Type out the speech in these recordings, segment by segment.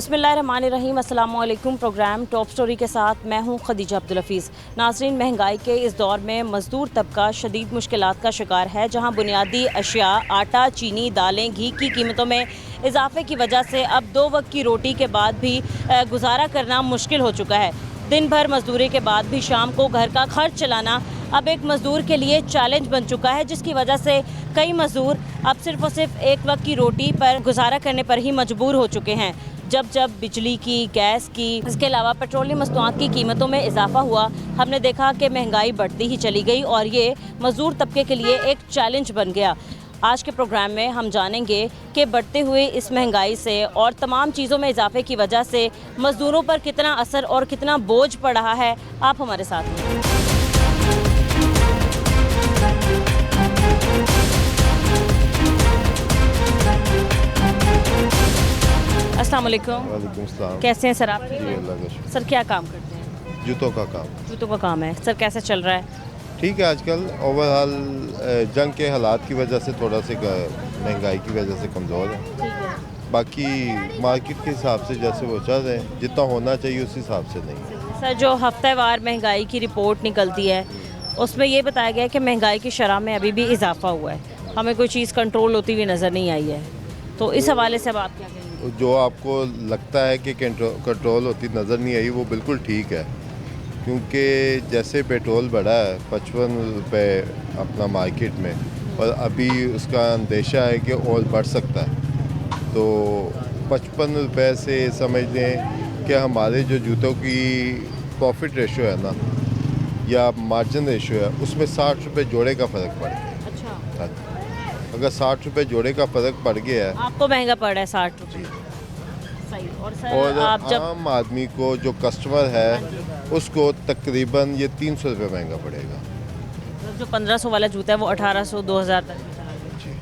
बिस्मिल्लाहिर्रहमानिर्रहीम। अस्सलामु अलैकुम। प्रोग्राम टॉप स्टोरी के साथ मैं हूं खदीजा अब्दुल हफीज़। नाज़रीन, महंगाई के इस दौर में मज़दूर तबका शदीद मुश्किलात का शिकार है, जहां बुनियादी अशिया आटा, चीनी, दालें, घी की कीमतों में इजाफे की वजह से अब 2 वक्त की रोटी के बाद भी गुजारा करना मुश्किल हो चुका है। दिन भर मजदूरी के बाद भी शाम को घर का खर्च चलाना अब एक मज़दूर के लिए चैलेंज बन चुका है, जिसकी वजह से कई मज़दूर अब सिर्फ़ और सिर्फ एक वक्त की रोटी पर गुजारा करने पर ही मजबूर हो चुके हैं। जब बिजली की, गैस की, इसके अलावा पेट्रोलियम मस्तूआत की कीमतों में इजाफा हुआ, हमने देखा कि महंगाई बढ़ती ही चली गई और ये मज़दूर तबके के लिए एक चैलेंज बन गया। आज के प्रोग्राम में हम जानेंगे कि बढ़ते हुए इस महंगाई से और तमाम चीज़ों में इजाफे की वजह से मज़दूरों पर कितना असर और कितना बोझ पड़ रहा है। आप हमारे साथ हैं। अस्सलाम वालेकुम। वालेकुम सलाम। कैसे हैं सर आप? जी, अल्लाह का शुक्र। सर क्या काम करते हैं? जूतों का काम। जूतों का काम है। सर कैसा चल रहा है? ठीक है, आजकल ओवरऑल जंग के हालात की वजह से थोड़ा सा महंगाई की वजह से कमज़ोर है। ठीक है। बाकी मार्केट के हिसाब से जैसे वो चल रहे हैं, जितना होना चाहिए उस हिसाब से नहीं। सर, जो हफ्तेवार महंगाई की रिपोर्ट निकलती है उसमें ये बताया गया है कि महंगाई की शरह में अभी भी इजाफा हुआ है, हमें कोई चीज़ कंट्रोल होती हुई नज़र नहीं आई है। तो इस हवाले से अब आप क्या कहेंगे? जो आपको लगता है कि कंट्रोल होती नज़र नहीं आई, वो बिल्कुल ठीक है, क्योंकि जैसे पेट्रोल बढ़ा है 55 रुपये अपना मार्केट में, और अभी उसका अंदेशा है कि और बढ़ सकता है। तो 55 रुपये से समझ लें कि हमारे जो जूतों की प्रॉफिट रेशो है ना, या मार्जिन रेशो है, उसमें 60 रुपये जोड़े का फ़र्क पड़ गया। अच्छा। अगर 60 रुपये जोड़े का फ़र्क पड़ गया है, आपको महंगा पड़ रहा है 60 रुपये। सही। और सर और आप जब आम आदमी को जो कस्टमर है उसको तकरीबन ये 300 रुपये महंगा पड़ेगा। जो 1500 वाला जूता है वो 1800 2000 तक भी चला गया। जी।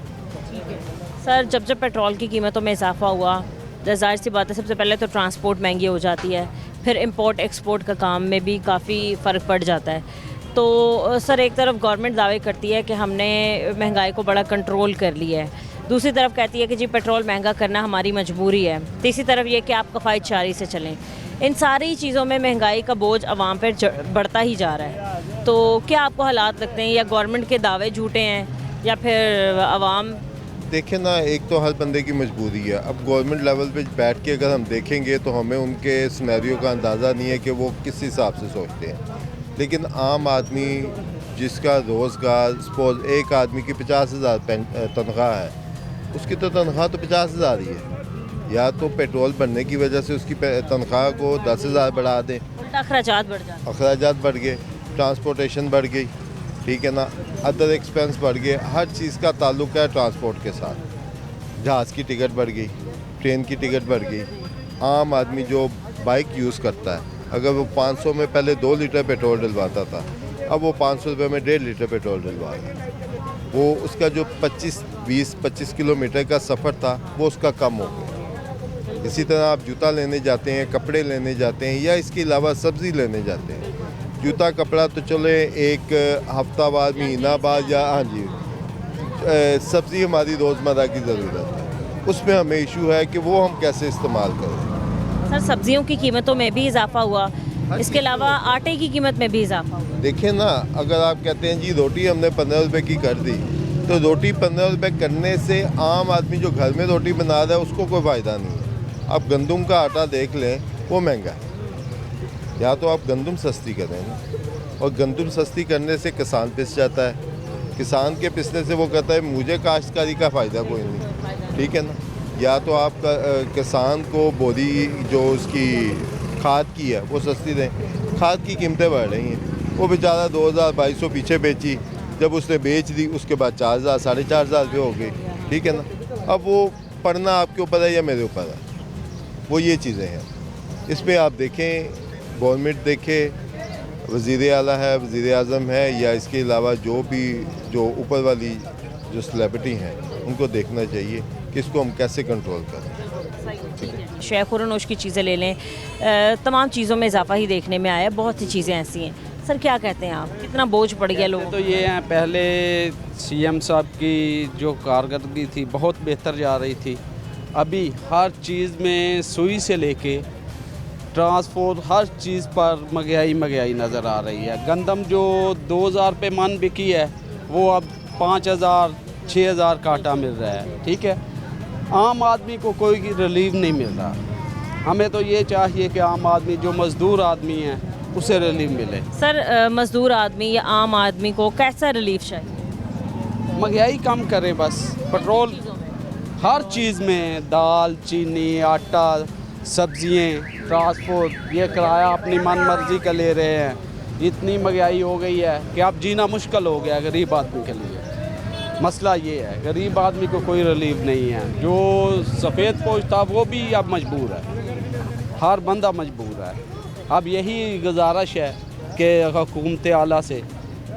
ठीक है। सर, जब पेट्रोल की कीमतों में इजाफा हुआ, ज़ाहिर सी बात है सबसे पहले तो ट्रांसपोर्ट महंगी हो जाती है, फिर इंपोर्ट एक्सपोर्ट का काम में भी काफ़ी फ़र्क पड़ जाता है। तो सर, एक तरफ गवर्नमेंट दावे करती है कि हमने महंगाई को बड़ा कंट्रोल कर लिया है, दूसरी तरफ कहती है कि जी पेट्रोल महंगा करना हमारी मजबूरी है, तीसरी तरफ ये कि आप कफ़ायतशारी से चलें। इन सारी चीज़ों में महंगाई का बोझ आवाम पर बढ़ता ही जा रहा है। तो क्या आपको हालात लगते हैं या गवर्नमेंट के दावे झूठे हैं या फिर आवाम? देखें ना, एक तो हर बंदे की मजबूरी है। अब गवर्नमेंट लेवल पे बैठ के अगर हम देखेंगे तो हमें उनके सिनेरियो का अंदाज़ा नहीं है कि वो किस हिसाब से सोचते हैं, लेकिन आम आदमी जिसका रोज़गार, सपोज एक आदमी की 50,000 तनख्वाह है, उसकी तो तनख्वाह तो 50,000 ही है। या तो पेट्रोल बढ़ने की वजह से उसकी तनख्वाह को 10,000 बढ़ा दें, उल्टा अखराजात बढ़ जाते हैं। अखराजात बढ़ गए, ट्रांसपोर्टेशन बढ़ गई, ठीक है ना, अदर एक्सपेंस बढ़ गए। हर चीज़ का ताल्लुक है ट्रांसपोर्ट के साथ। जहाज़ की टिकट बढ़ गई, ट्रेन की टिकट बढ़ गई। आम आदमी जो बाइक यूज़ करता है, अगर वो 500 में पहले 2 लीटर पेट्रोल डलवाता था, अब वो 500 रुपये में 1.5 लीटर पेट्रोल डलवा रहा है। वो उसका जो 20-25 किलोमीटर का सफ़र था वो उसका कम हो गया। इसी तरह आप जूता लेने जाते हैं, कपड़े लेने जाते हैं, या इसके अलावा सब्ज़ी लेने जाते हैं। जूता कपड़ा तो चले एक हफ्ता बाद, महीना बाद, या हाँ जी, सब्ज़ी हमारी रोज़मर्रा की ज़रूरत है, उसमें हमें इशू है कि वो हम कैसे इस्तेमाल करें। सर, सब्जियों की कीमतों में भी इजाफा हुआ, इसके अलावा आटे की कीमत में भी इजाफा हुआ। देखें ना, अगर आप कहते हैं जी रोटी हमने 15 रुपये की कर दी, तो रोटी 15 रुपये करने से आम आदमी जो घर में रोटी बना रहा है उसको कोई फ़ायदा नहीं है। आप गंदम का आटा देख लें, वो महंगा है। या तो आप गंदम सस्ती करें ना, और गंदम सस्ती करने से किसान पिस जाता है, किसान के पिसने से वो कहता है मुझे काश्तकारी का फ़ायदा कोई नहीं, ठीक है ना। या तो आप किसान को बोरी जो उसकी खाद की है वो सस्ती दें। खाद की कीमतें बढ़ रही हैं, वो बेचारा 2,000-2,200 पीछे बेची, जब उसने बेच दी उसके बाद 4,000 4,500 रुपये हो गई, ठीक है ना। अब वो पढ़ना आपके ऊपर है या मेरे ऊपर है, वो ये चीज़ें हैं। इसमें आप देखें, गवर्नमेंट देखे, वज़ीर आला है, वज़ीर आज़म है, या इसके अलावा जो ऊपर वाली जो सेलिब्रिटी हैं उनको देखना चाहिए कि इसको हम कैसे कंट्रोल करें। शेख खुरनोश की चीज़ें ले लें, तमाम चीज़ों में इजाफा ही देखने में आया, बहुत सी चीज़ें ऐसी हैं। सर क्या कहते हैं आप, कितना बोझ पड़ गया लोगों तो ये हैं, पहले सीएम साहब की जो कारकर्दगी थी बहुत बेहतर जा रही थी, अभी हर चीज़ में सुई से लेके ट्रांसपोर्ट हर चीज़ पर महंगाई नज़र आ रही है। गंदम जो 2000 रुपये मन बिकी है वो अब 5000 6000 काटा मिल रहा है। ठीक है, आम आदमी को कोई रिलीफ नहीं मिल रहा। हमें तो ये चाहिए कि आम आदमी जो मज़दूर आदमी है उसे रिलीफ मिले। सर मज़दूर आदमी या आम आदमी को कैसा रिलीफ चाहिए? महंगाई कम करें बस। पेट्रोल हर चीज़ में, दाल, चीनी, आटा, सब्जियाँ, ट्रांसपोर्ट, ये किराया अपनी मन मर्जी का ले रहे हैं। इतनी महंगाई हो गई है कि अब जीना मुश्किल हो गया गरीब आदमी के लिए। मसला ये है, गरीब आदमी को कोई रिलीफ नहीं है। जो सफ़ेद पोश था वो भी अब मजबूर है, हर बंदा मजबूर है। अब यही गुजारिश है कि हुकूमत आला से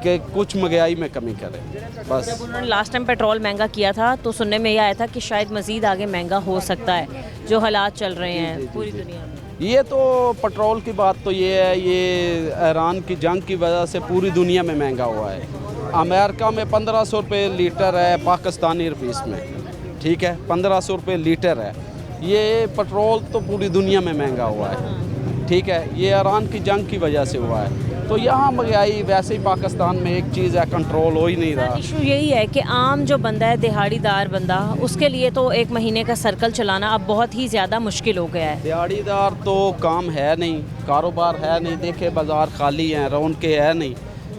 कि कुछ महंगाई में कमी करें बस। जब उन्होंने लास्ट टाइम पेट्रोल महंगा किया था तो सुनने में यह आया था कि शायद मज़ीद आगे महंगा हो सकता है, जो हालात चल रहे हैं पूरी दुनिया में। ये तो पेट्रोल की बात तो ये है, ये ईरान की जंग की वजह से पूरी दुनिया में महंगा हुआ है। अमेरिका में 1500 रुपये लीटर है पाकिस्तानी रुपीस में। ठीक है, 1500 रुपये लीटर है। ये पेट्रोल तो पूरी दुनिया में महंगा हुआ है। ठीक है, ये ईरान की जंग की वजह से हुआ है। तो यहाँ महंगाई वैसे ही पाकिस्तान में एक चीज़ है, कंट्रोल हो ही नहीं रहा। इशू यही है कि आम जो बंदा है, दिहाड़ीदार बंदा, उसके लिए तो एक महीने का सर्कल चलाना अब बहुत ही ज़्यादा मुश्किल हो गया है। दिहाड़ीदार तो काम है नहीं, कारोबार है नहीं, देखे बाज़ार खाली हैं, रौनकें है नहीं,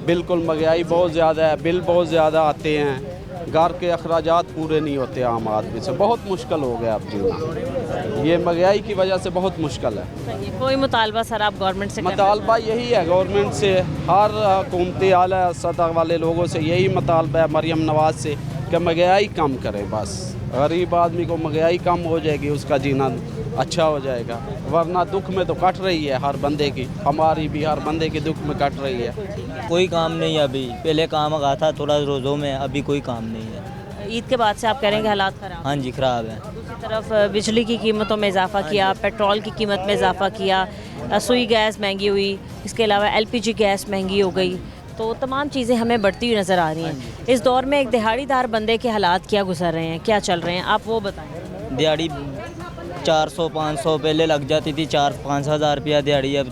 बिल्कुल महंगाई बहुत ज़्यादा है, बिल बहुत ज़्यादा आते हैं, घर के अखराजात पूरे नहीं होते आम आदमी से। बहुत मुश्किल हो गया अब जीना, ये महंगाई की वजह से बहुत मुश्किल है। कोई मुतालबा सर आप गवर्नमेंट से मुतालबा यही है गवर्नमेंट से, हर हुकूमती आला सतह वाले लोगों से यही मुतालबा है, मरियम नवाज से, कि महंगाई कम करें बस। गरीब आदमी को महंगाई कम हो जाएगी, उसका जीना अच्छा हो जाएगा। वरना दुख में तो कट रही है हर बंदे की, हमारी भी हर बंदे की दुख में कट रही है। कोई काम नहीं है अभी, पहले काम आ था थोड़ा रोज़ों में, अभी कोई काम नहीं है। ईद के बाद से आप कह रहे हैं कि हालात ख़राब? हाँ जी, ख़राब है। दूसरी तरफ बिजली की कीमतों में इजाफा किया, पेट्रोल की कीमत में इजाफा किया, सुई गैस महंगी हुई, इसके अलावा LPG गैस महंगी हो गई, तो तमाम चीज़ें हमें बढ़ती हुई नज़र आ रही हैं। इस दौर में एक दिहाड़ीदार बंदे के हालात क्या गुजर रहे हैं, क्या चल रहे हैं, आप वो बताएं। दिहाड़ी 400-500 पहले लग जाती थी, 4-5 हज़ार रुपया दिहाड़ी, अब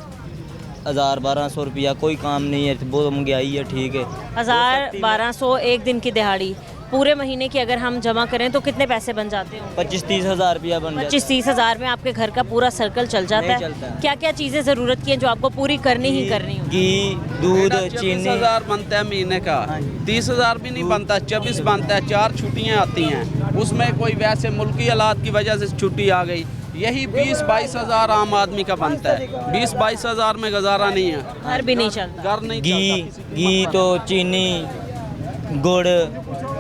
1000-1200 रुपया। कोई काम नहीं है, बहुत महंगाई है। ठीक है, 1000-1200 एक दिन की दिहाड़ी, पूरे महीने की अगर हम जमा करें तो कितने पैसे बन जाते हैं? 25-30 हज़ार रुपया बन जाता 25-30 हज़ार में आपके घर का पूरा सर्कल चल जाता नहीं है? चलता है। क्या क्या चीज़ें ज़रूरत की हैं जो आपको पूरी करनी ही करनी हो? घी, दूध, चीनी। 24,000 बनता है महीने का, 30,000 भी नहीं बनता, 24 बनता है। 4 छुट्टियाँ आती हैं, उसमें कोई वैसे मुल्की हालात की वजह से छुट्टी आ गई, यही 20-22 हज़ार आम आदमी का बनता है। 20-22 हज़ार में गुजारा नहीं है, घर भी नहीं चलता। घर नहीं घी तो चीनी, गुड़,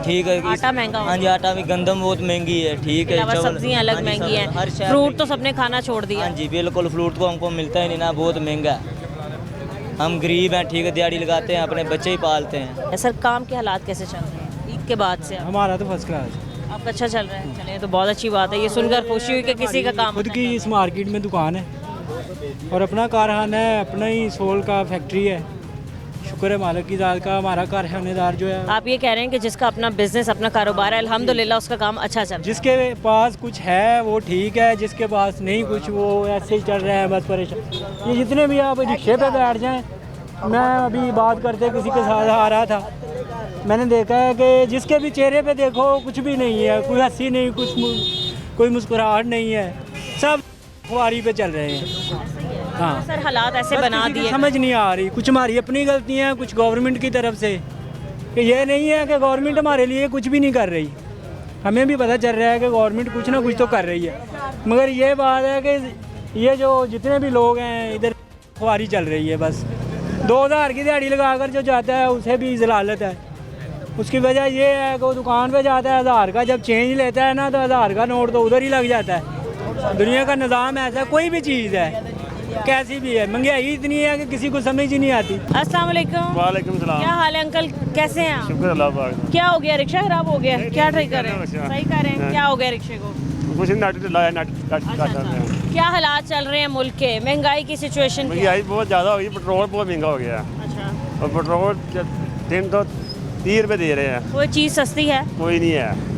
ठीक है। आटा महंगा हो हाँ जी, आटा भी, गंदम बहुत महंगी है। ठीक है, चावल, सब्जियां अलग हाँ जी, महंगी हैं, हर शहर फ्रूट में। तो सबने खाना छोड़ दिया। हाँ जी, बिल्कुल, फ्रूट तो हमको मिलता ही नहीं ना, बहुत महंगा है। हम गरीब हैं, ठीक है, दिहाड़ी लगाते हैं, अपने बच्चे ही पालते हैं। सर काम के हालात कैसे चल रहे हैं ईद के बाद से? हमारा तो फर्स्ट क्लास। आपका अच्छा चल रहा है? चलिए तो बहुत अच्छी बात है, ये सुनकर खुशी हुई कि किसी का काम खुद की इस मार्केट में दुकान है और अपना कारखाना है, अपना ही सोल का फैक्ट्री है। शुक्र है मालिक की ज़ात का, हमारा कारखानेदार जो है। आप ये कह रहे हैं कि जिसका अपना बिजनेस, अपना कारोबार है, अल्हम्दुलिल्लाह उसका काम अच्छा चल रहा है। जिसके पास कुछ है वो ठीक है, जिसके पास नहीं कुछ वो ऐसे ही चल रहे हैं बस परेशान। ये जितने भी आप रिक्शे पे बैठ जाएं, मैं अभी बात करते किसी के साथ आ रहा था, मैंने देखा है कि जिसके भी चेहरे पे देखो कुछ भी नहीं है, कोई हंसी नहीं, कोई मुस्कुराहट नहीं है, सब खुआरी पे चल रहे हैं। हाँ सर हालात ऐसे बना दिए, समझ नहीं आ रही, कुछ हमारी अपनी गलतियाँ, कुछ गवर्नमेंट की तरफ से। कि ये नहीं है कि गवर्नमेंट हमारे लिए कुछ भी नहीं कर रही, हमें भी पता चल रहा है कि गवर्नमेंट कुछ ना कुछ तो कर रही है, मगर ये बात है कि ये जो जितने भी लोग हैं इधर खुआरी चल रही है। बस 2000 की दिहाड़ी लगाकर जो जाता है उसे भी जलालत है। उसकी वजह ये है कि वो दुकान पे जाता है, 1000 का जब चेंज लेता है ना तो 1000 का नोट तो उधर ही लग जाता है। दुनिया का निज़ाम ऐसा, कोई भी चीज़ है कैसी भी है, महंगाई इतनी है कि किसी को समझ ही नहीं आती। अस्सलाम वालेकुम। वालेकुम सलाम। क्या हाल है अंकल, कैसे हैं आप? शुक्र अल्लाह पाक। क्या हो गया, रिक्शा खराब हो गया? क्या ट्राई कर रहे हैं? अच्छा। सही कर रहे हैं, क्या हो गया रिक्शे को? कुछ नहीं, नट लाया, नट अच्छा। क्या हालात चल रहे हैं मुल्क के, महंगाई की सिचुएशन? महंगाई बहुत ज़्यादा हो गई, पेट्रोल बहुत महंगा हो गया अच्छा, और पेट्रोल 330 रुपये दे रहे हैं, कोई चीज़ सस्ती है? कोई नहीं है।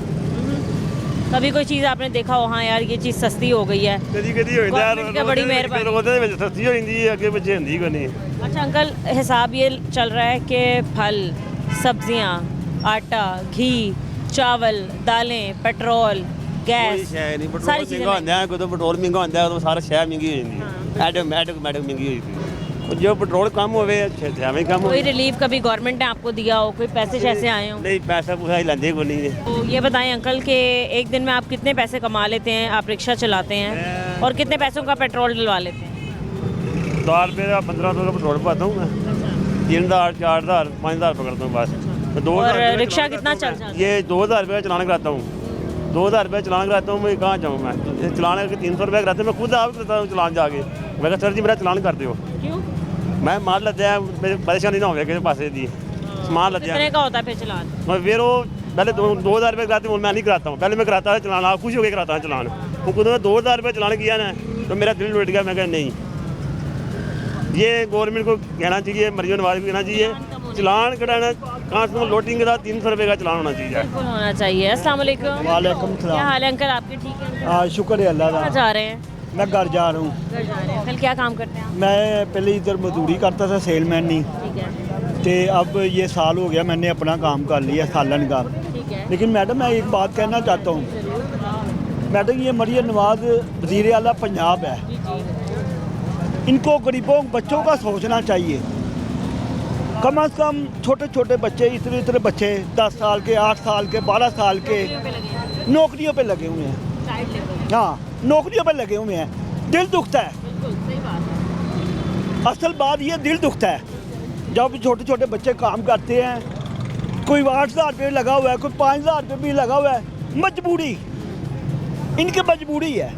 कभी कोई चीज़ आपने देखा हो हाँ यार ये चीज़ सस्ती हो गई है? कदी कदी हो ਜਾਂਦਾ Government की बड़ी मेहरबानी। ਰੋਦੇ ਦੇ ਵਿੱਚ ਸਸਤੀ ਹੋ ਜਾਂਦੀ ਹੈ ਅੱਗੇ ਪਿੱਛੇ ਹੁੰਦੀ ਕੋਈ ਨਹੀਂ अच्छा अंकल, हिसाब ये चल रहा है कि फल, सब्जियां, आटा, घी, चावल, दालें, पेट्रोल, ਕੋਈ गैस, ਸ਼ੈ नहीं सारी ਪੈਟਰੋਲ चीज़ें ਮਹਿੰਗਾ ਹੁੰਦਾ ਹੈ ਕਦੋਂ ਪੈਟਰੋਲ ਮਹਿੰਗਾ ਹੁੰਦਾ ਹੈ ਉਦੋਂ ਸਾਰਾ ਸ਼ੈ ਮਹਿੰਗੀ ਹੋ ਜਾਂਦੀ ਹੈ ਐਟੋਮੈਟਿਕ ਮਹਿੰਗੀ ਹੋ ਜਾਂਦੀ ਹੈ जो पेट्रोल कम होवे हमें कम हो कोई रिलीफ कभी गवर्नमेंट ने आपको दिया हो, कोई पैसे शैसे आए हों? नहीं पैसा पूसा ही लेंदे को नहीं तो ये बताएं अंकल कि एक दिन में आप कितने पैसे कमा लेते हैं? आप रिक्शा चलाते हैं और कितने पैसों का पेट्रोल डलवा लेते हैं? 10 रुपये का 1500 का पेट्रोल पाता हूँ मैं 3000 4000 5000 पकड़ता हूँ बस तो 2000 और रुपये का रिक्शा चलान कितना करता हूँ। चल जाता है? ये 2000 रुपये का चलान कराता हूँ 2000 रुपये चलान कराता हूँ मैं कहाँ जाऊँ मैं ये चलान करके 300 रुपये कराते मैं खुद आप करता हूँ चलान जाके मैं कहा सर जी मेरा चलान कर दो क्यों? मैं मार लद्या मेरी परेशानी ना हो किसी पास दी समान लद्या कितने का होता है फिर चलान? मैं फिर वो पहले 2000 रुपये कराते मैं नहीं कराता हूँ पहले मैं कराता था चलान आप खुश होकर कराता था चलान वो खुद मैं 2000 रुपये चलान किया ना तो मेरा दिल लुट गया मैं कहा नहीं ये गवर्नमेंट को कहना चाहिए मरीजों नवाज को कहना चाहिए चलान कटाना कहाँ से लोटिंग के साथ 300 रुपये का चलान होना चाहिए बिल्कुल होना चाहिए। अस्सलाम वालेकुम। वालेकुम क्या सलाम। हाल है अंकल आपके? ठीक है? हाँ शुक्र है अल्लाह कहाँ का। जा रहे हैं? मैं घर जा रहा हूँ। घर जा रहे हैं। अंकल क्या काम करते हैं आप? मैं पहले इधर मजदूरी करता था सेलमैन नहीं, ठीक है, तो अब ये साल हो गया मैंने अपना काम कर लिया सालन का। ठीक है। लेकिन मैडम मैं एक बात कहना चाहता हूँ मैडम, ये मरियम नवाज वज़ीर आला पंजाब है, इनको गरीबों बच्चों का सोचना चाहिए। कम से कम छोटे छोटे बच्चे इतने इतने बच्चे 10 साल के 8 साल के 12 साल के नौकरियों पे लगे हुए हैं। Child labour. हाँ नौकरियों पे लगे हुए हैं, दिल दुखता है। बिल्कुल सही बात है। असल बात ये दिल दुखता है जब छोटे छोटे बच्चे काम करते हैं, कोई 8,000 रुपये लगा हुआ है, कोई 5,000 रुपये भी लगा हुआ है, मजबूरी, इनकी मजबूरी है।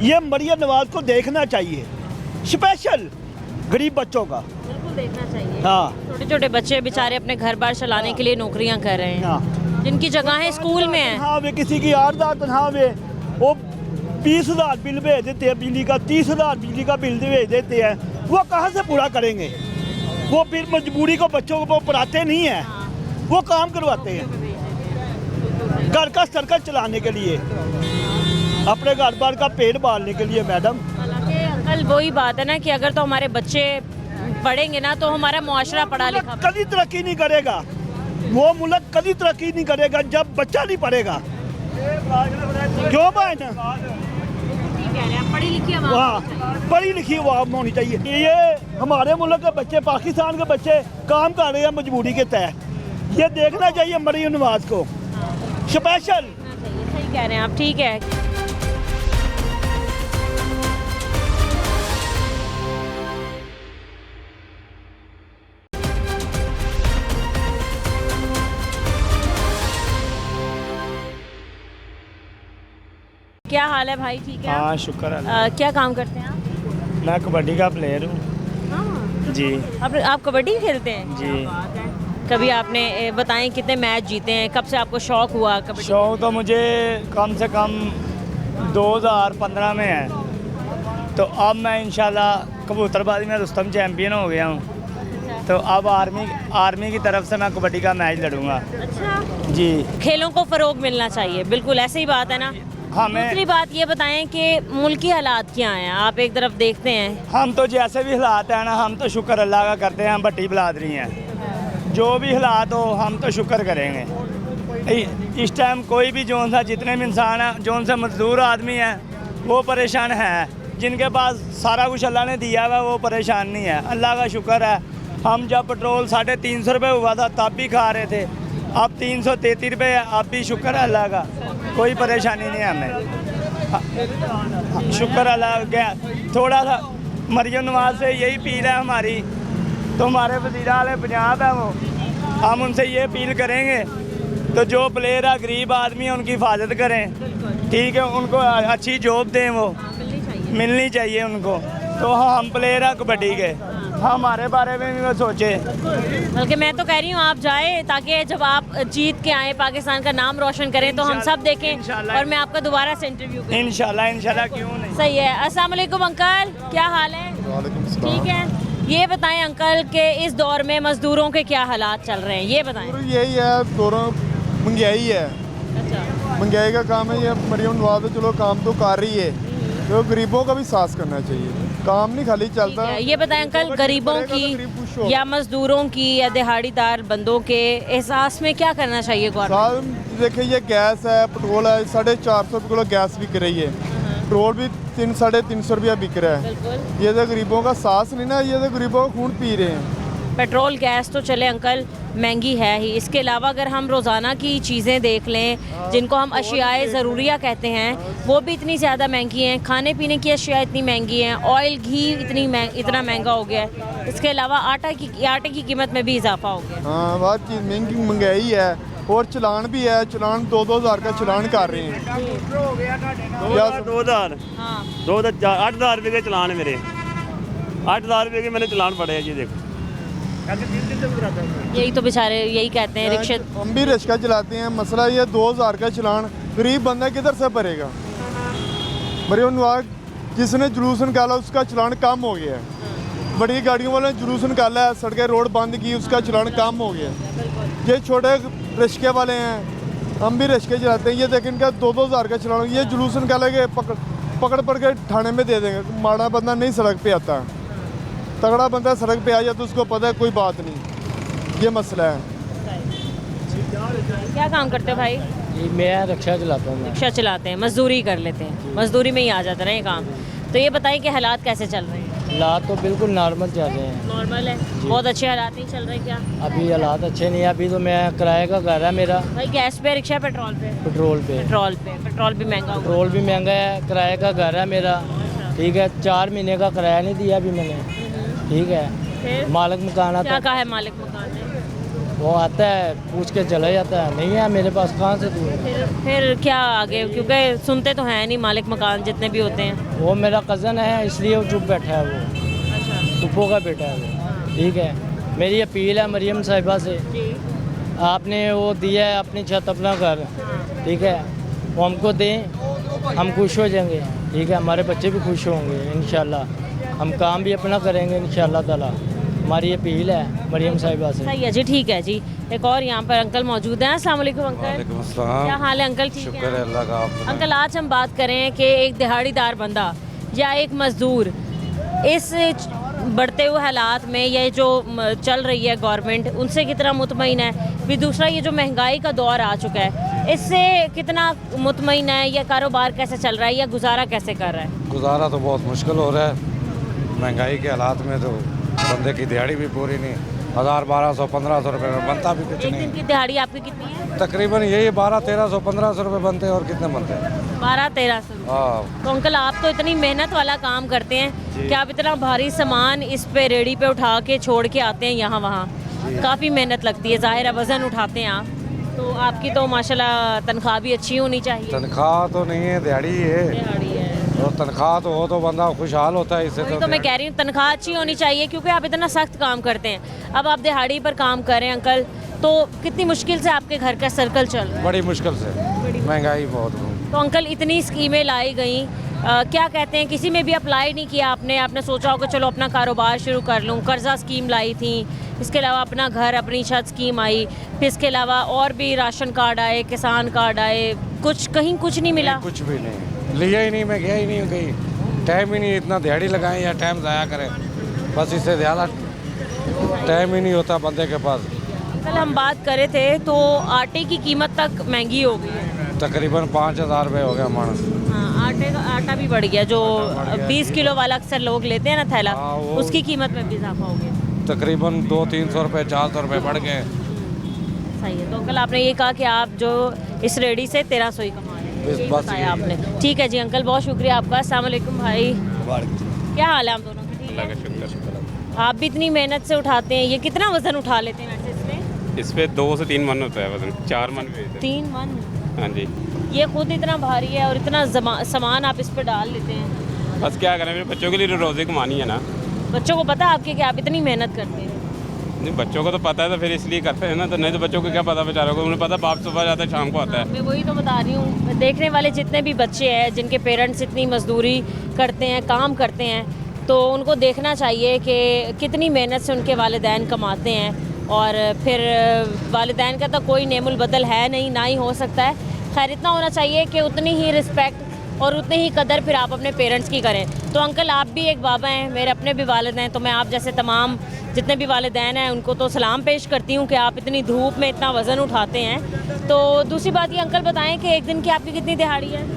ये मरियम नवाज को देखना चाहिए, स्पेशल गरीब बच्चों का। बिल्कुल देखना चाहिए। हाँ छोटे छोटे बच्चे बेचारे अपने घर बार चलाने के लिए नौकरियां कर रहे हैं, हाँ जिनकी जगहें स्कूल में है। हाँ वे किसी की 8,000 तनख्वाह वे वो 20,000 बिल भेज देते हैं बिजली का, 30,000 बिजली का बिल भेज देते हैं, वो कहाँ से पूरा करेंगे? वो फिर मजबूरी को बच्चों को पढ़ाते नहीं हैं, वो काम करवाते हैं घर का सर्कल चलाने के लिए, अपने घर बार का पेट पालने के लिए। मैडम हालांकि अंकल वही बात है ना कि अगर तो हमारे बच्चे पढ़ेंगे ना तो हमारा मुआशरा पढ़ा लिखा। कभी तरक्की नहीं करेगा, वो मुल्क कभी तरक्की नहीं करेगा जब बच्चा नहीं पढ़ेगा। क्यों भाई ना? पढ़ी लिखी हाँ पढ़ी लिखी आवाम होनी चाहिए। ये हमारे मुल्क के बच्चे, पाकिस्तान के बच्चे काम कर रहे हैं मजबूरी के तहत, ये देखना चाहिए मरियम नवाज को स्पेशल। सही कह रहे हैं आप, ठीक है। क्या हाल है भाई? ठीक है? हाँ शुक्र है। क्या काम करते हैं आप? मैं कबड्डी का प्लेयर हूँ जी। आप कबड्डी खेलते हैं? जी। क्या बात है। कभी आपने बताएं कितने मैच जीते हैं, कब से आपको शौक हुआ कबड्डी? शौक तो मुझे कम से कम 2015 में है, तो अब मैं इंशाल्लाह कबूतरबाजी में रुस्तम चैम्पियन हो गया हूँ, तो अब आर्मी की तरफ से मैं कबड्डी का मैच लड़ूंगा। अच्छा जी। खेलों को फ़रोग मिलना चाहिए, बिल्कुल ऐसे ही बात है ना। हमें दूसरी बात ये बताएं कि मुल्क की हालात क्या हैं, आप एक तरफ देखते हैं। हम तो जैसे भी हालात हैं ना, हम तो शुक्र अल्लाह का करते हैं, हम भट्टी बलादरी हैं, जो भी हालात हो हम तो शुक्र करेंगे। इस टाइम कोई भी जोन सा जितने भी इंसान हैं, जोन से मजदूर आदमी हैं वो परेशान है, जिनके पास सारा कुछ अल्लाह ने दिया हुआ वो परेशान नहीं है, अल्लाह का शुक्र है। हम जब पेट्रोल 350 रुपये हुआ था तब भी खा रहे थे, अब 333 रुपये है, अब भी शुक्र है अल्लाह का, कोई परेशानी नहीं है हमें, शुक्र अल्लाह का। थोड़ा सा मरियम नवाज से यही अपील है हमारी, तो हमारे वज़ीर आला पंजाब है वो, हम उनसे ये अपील करेंगे तो जो प्लेयर है गरीब आदमी है उनकी हिफाजत करें, ठीक है, उनको अच्छी जॉब दें, वो मिलनी चाहिए उनको। तो हम प्लेयर हैं कबड्डी के, हमारे बारे में भी वो सोचे। बल्कि मैं तो कह रही हूँ आप जाए, ताकि जब आप जीत के आए पाकिस्तान का नाम रोशन करें तो हम सब देखें और मैं आपका दोबारा से इंटरव्यू करूँ। इंशाल्लाह क्यों नहीं। सही है। अस्सलाम वालेकुम अंकल, क्या हाल है? ठीक है। ये बताएं अंकल कि इस दौर में मजदूरों के क्या हालात चल रहे हैं, ये बताएं। यही है, दोनों महंगाई है। अच्छा। महंगाई का काम है, ये मरियम नवाज तो चलो काम तो कर रही है, तो गरीबों का भी साथ करना चाहिए, काम नहीं खाली चलता। ये बताएं अंकल, गरीबों की या मजदूरों की या दिहाड़ीदार बंदों के एहसास में क्या करना चाहिए गवर्नमेंट? साहब देखिए, ये गैस है, पेट्रोल है, 450 रुपये किलो गैस बिक रही है, पेट्रोल भी 300-350 रुपया बिक रहा है। ये तो गरीबों का साथ नहीं ना, ये तो गरीबों का खून पी रहे हैं। पेट्रोल गैस तो चले अंकल महंगी है ही, इसके अलावा अगर हम रोज़ाना की चीज़ें देख लें जिनको हम अशियाए ज़रूरिया कहते हैं, वो भी इतनी ज़्यादा महंगी हैं। खाने पीने की अशिया इतनी महंगी हैं, ऑयल घी इतना महंगा हो गया है। इसके अलावा आटे की कीमत में भी इजाफा हो गया। हाँ, बहुत चीज़ महंगी महंगाई है, और चलान भी है, चलान 2-2 हज़ार का चलान कर रहे हैं। 2000 हाँ 8,000 रुपये के चलान है मेरे, 8,000 रुपये के मैंने चलान पड़े हैं। जी देखो, यही तो बेचारे यही कहते हैं रिक्शे। हम भी रिक्शा चलाते हैं, मसला ये 2,000 का चलान गरीब बंदा किधर से भरेगा? मरियम नवाज जिसने जुलूस निकाला उसका चलान कम हो गया है, बड़ी गाड़ियों वाले ने जुलूस निकाला है, सड़कें रोड बंद की, उसका चलान कम हो गया है। ये छोटे रिक्शे वाले हैं, हम भी रिक्शे चलाते हैं, ये देखें इनका 2-2 हज़ार का चलान, ये जुलूस निकालेंगे, पकड़ के थाने में दे देंगे। माड़ा बंदा नहीं सड़क पे आता, तगड़ा बंदा सड़क पे आ जाए तो उसको पता है कोई बात नहीं, ये मसला है। क्या काम करते हो भाई? मैं रिक्शा चलाता हूँ। रिक्शा चलाते हैं, मजदूरी कर लेते हैं, मजदूरी में ही आ जाता है ना ये काम। तो ये बताएं कि हालात कैसे चल रहे हैं? हालात तो बिल्कुल नॉर्मल चल रहे हैं। नॉर्मल है, बहुत अच्छे हालात नहीं चल रहे क्या? अभी हालात अच्छे नहीं है, अभी तो मैं किराए का घर है मेरा। भाई गैस पे, रिक्शा, पेट्रोल पे? पेट्रोल पे। पेट्रोल भी महंगा हुआ। पेट्रोल भी महंगा है, किराए का घर है मेरा, ठीक है। 4 महीने का किराया नहीं दिया अभी मैंने, ठीक है। फिर मालिक मकान आता क्या कहा है मालिक मकान ने? वो आता है पूछ के चला जाता है, नहीं है मेरे पास, कहाँ से दूँ? फिर क्या आगे, क्योंकि सुनते तो हैं नहीं मालिक मकान जितने भी होते हैं। वो मेरा कज़न है इसलिए वो चुप बैठा है, वो फूफो का बेटा है वो, ठीक है। मेरी अपील है मरियम साहिबा से, आपने वो दिया है अपनी छत अपना घर, ठीक है, वो हमको दें, हम खुश हो जाएंगे, ठीक है। हमारे बच्चे भी खुश होंगे इंशाल्लाह, हम काम भी अपना करेंगे इंशाल्लाह ताला। हमारी अपील है मरियम साहिबा से। सही है जी, ठीक है जी। एक और यहाँ पर अंकल मौजूद हैं। अस्सलाम वालेकुम अंकल। क्या हाल है अंकल? ठीक है, अल्लाह का। अंकल आज हम बात करें कि एक दिहाड़ीदार बंदा या एक मजदूर इस बढ़ते हुए हालात में, ये जो चल रही है गवर्नमेंट, उनसे कितना मुतमईन है? फिर दूसरा ये जो महंगाई का दौर आ चुका है, इससे कितना मुतमईन है? या कारोबार कैसे चल रहा है, या गुजारा कैसे कर रहा है? गुजारा तो बहुत मुश्किल हो रहा है, महंगाई के हालात में तो बंदे की दिहाड़ी भी पूरी नहीं, 1000, 1200, 1500 रुपये में बनता भी कुछ एक नहीं। दिन की दिहाड़ी आपकी कितनी है? तकरीबन यही 1200-1300, 1500 रुपये बनते हैं, और कितने बनते हैं? 1200-1300। हाँ। तो अंकल आप तो इतनी मेहनत वाला काम करते हैं कि आप इतना भारी सामान इस पे रेडी पे उठा के छोड़ के आते हैं यहाँ वहाँ, काफ़ी मेहनत लगती है, ज़ाहिर है वज़न उठाते हैं आप, तो आपकी तो माशाल्लाह तनख्वाह भी अच्छी होनी चाहिए। तनख्वाह तो नहीं है, दिहाड़ी है, दिहाड़ी है, और तनख्वाह तो हो तो बंदा खुशहाल होता है इससे। वही तो मैं कह रही हूँ, तनख्वाह अच्छी होनी चाहिए, क्योंकि आप इतना सख्त काम करते हैं। अब आप दिहाड़ी पर काम कर रहे हैं अंकल, तो कितनी मुश्किल से आपके घर का सर्कल चल रहा है? बड़ी मुश्किल से, महंगाई बहुत। तो अंकल इतनी स्कीमें लाई गई, क्या कहते हैं, किसी में भी अप्लाई नहीं किया आपने सोचा होगा चलो अपना कारोबार शुरू कर लूँ? कर्जा स्कीम लाई थी, इसके अलावा अपना घर अपनी छत स्कीम आई, फिर इसके अलावा और भी राशन कार्ड आए, किसान कार्ड आए, कहीं कुछ नहीं मिला? कुछ भी नहीं लिया ही नहीं, मैं गया ही नहीं कहीं, टाइम ही नहीं, इतना दिहाड़ी लगाएं या टाइम ज़ाया करें, बस इससे ज़्यादा टाइम ही नहीं होता बंदे के पास। कल हम बात कर रहे थे तो आटे की कीमत तक महंगी हो गई है, तकरीबन 5000 रुपये हो गया मानस। हाँ, आटा भी बढ़ गया, जो 20 किलो वाला अक्सर लोग लेते हैं ना थैला, हाँ, उसकी कीमत में भी इजाफा हो गया, तकरीबन 200-300 रुपये 400 रुपये बढ़ गए। सही है। तो कल आपने ये कहा कि आप जो इस रेडी से 1300 ही कमा रहे हैं, यही बताया आपने। ठीक है जी अंकल, बहुत शुक्रिया आपका। अस्सलाम वालेकुम भाई, क्या हाल है आप दोनों के? ठीक है, आप भी इतनी मेहनत से उठाते हैं, ये कितना वजन उठा लेते हैं वैसे इसमें? इस पे 2 से 3 मन होता है वजन, 4 मन भी। 3 मन? हाँ जी। ये खुद इतना भारी है और इतना सामान आप इस पर डाल लेते हैं? बस क्या करें, मेरे बच्चों के लिए रोज़े कमानी है ना। बच्चों को पता है आपके कि आप इतनी मेहनत करते हैं? नहीं, बच्चों को तो पता है, तो फिर इसलिए करते हैं ना, तो नहीं तो बच्चों को क्या पता, बेचारों को उन्हें पता बाप सुबह जाता है शाम को आता है। मैं वही तो बता रही हूँ, देखने वाले जितने भी बच्चे हैं जिनके पेरेंट्स इतनी मजदूरी करते हैं, काम करते हैं, तो उनको देखना चाहिए कि कितनी मेहनत से उनके वालिदैन कमाते हैं, और फिर वालिदैन का तो कोई नेमुल बदल है नहीं, ना ही हो सकता है, खैर इतना होना चाहिए कि उतनी ही रिस्पेक्ट और उतनी ही कदर फिर आप अपने पेरेंट्स की करें। तो अंकल आप भी एक बाबा हैं, मेरे अपने भी वालिद हैं, तो मैं आप जैसे तमाम जितने भी वालिदैन हैं उनको तो सलाम पेश करती हूँ कि आप इतनी धूप में इतना वज़न उठाते हैं। तो दूसरी बात ये अंकल बताएं कि एक दिन की आपकी कितनी दिहाड़ी है?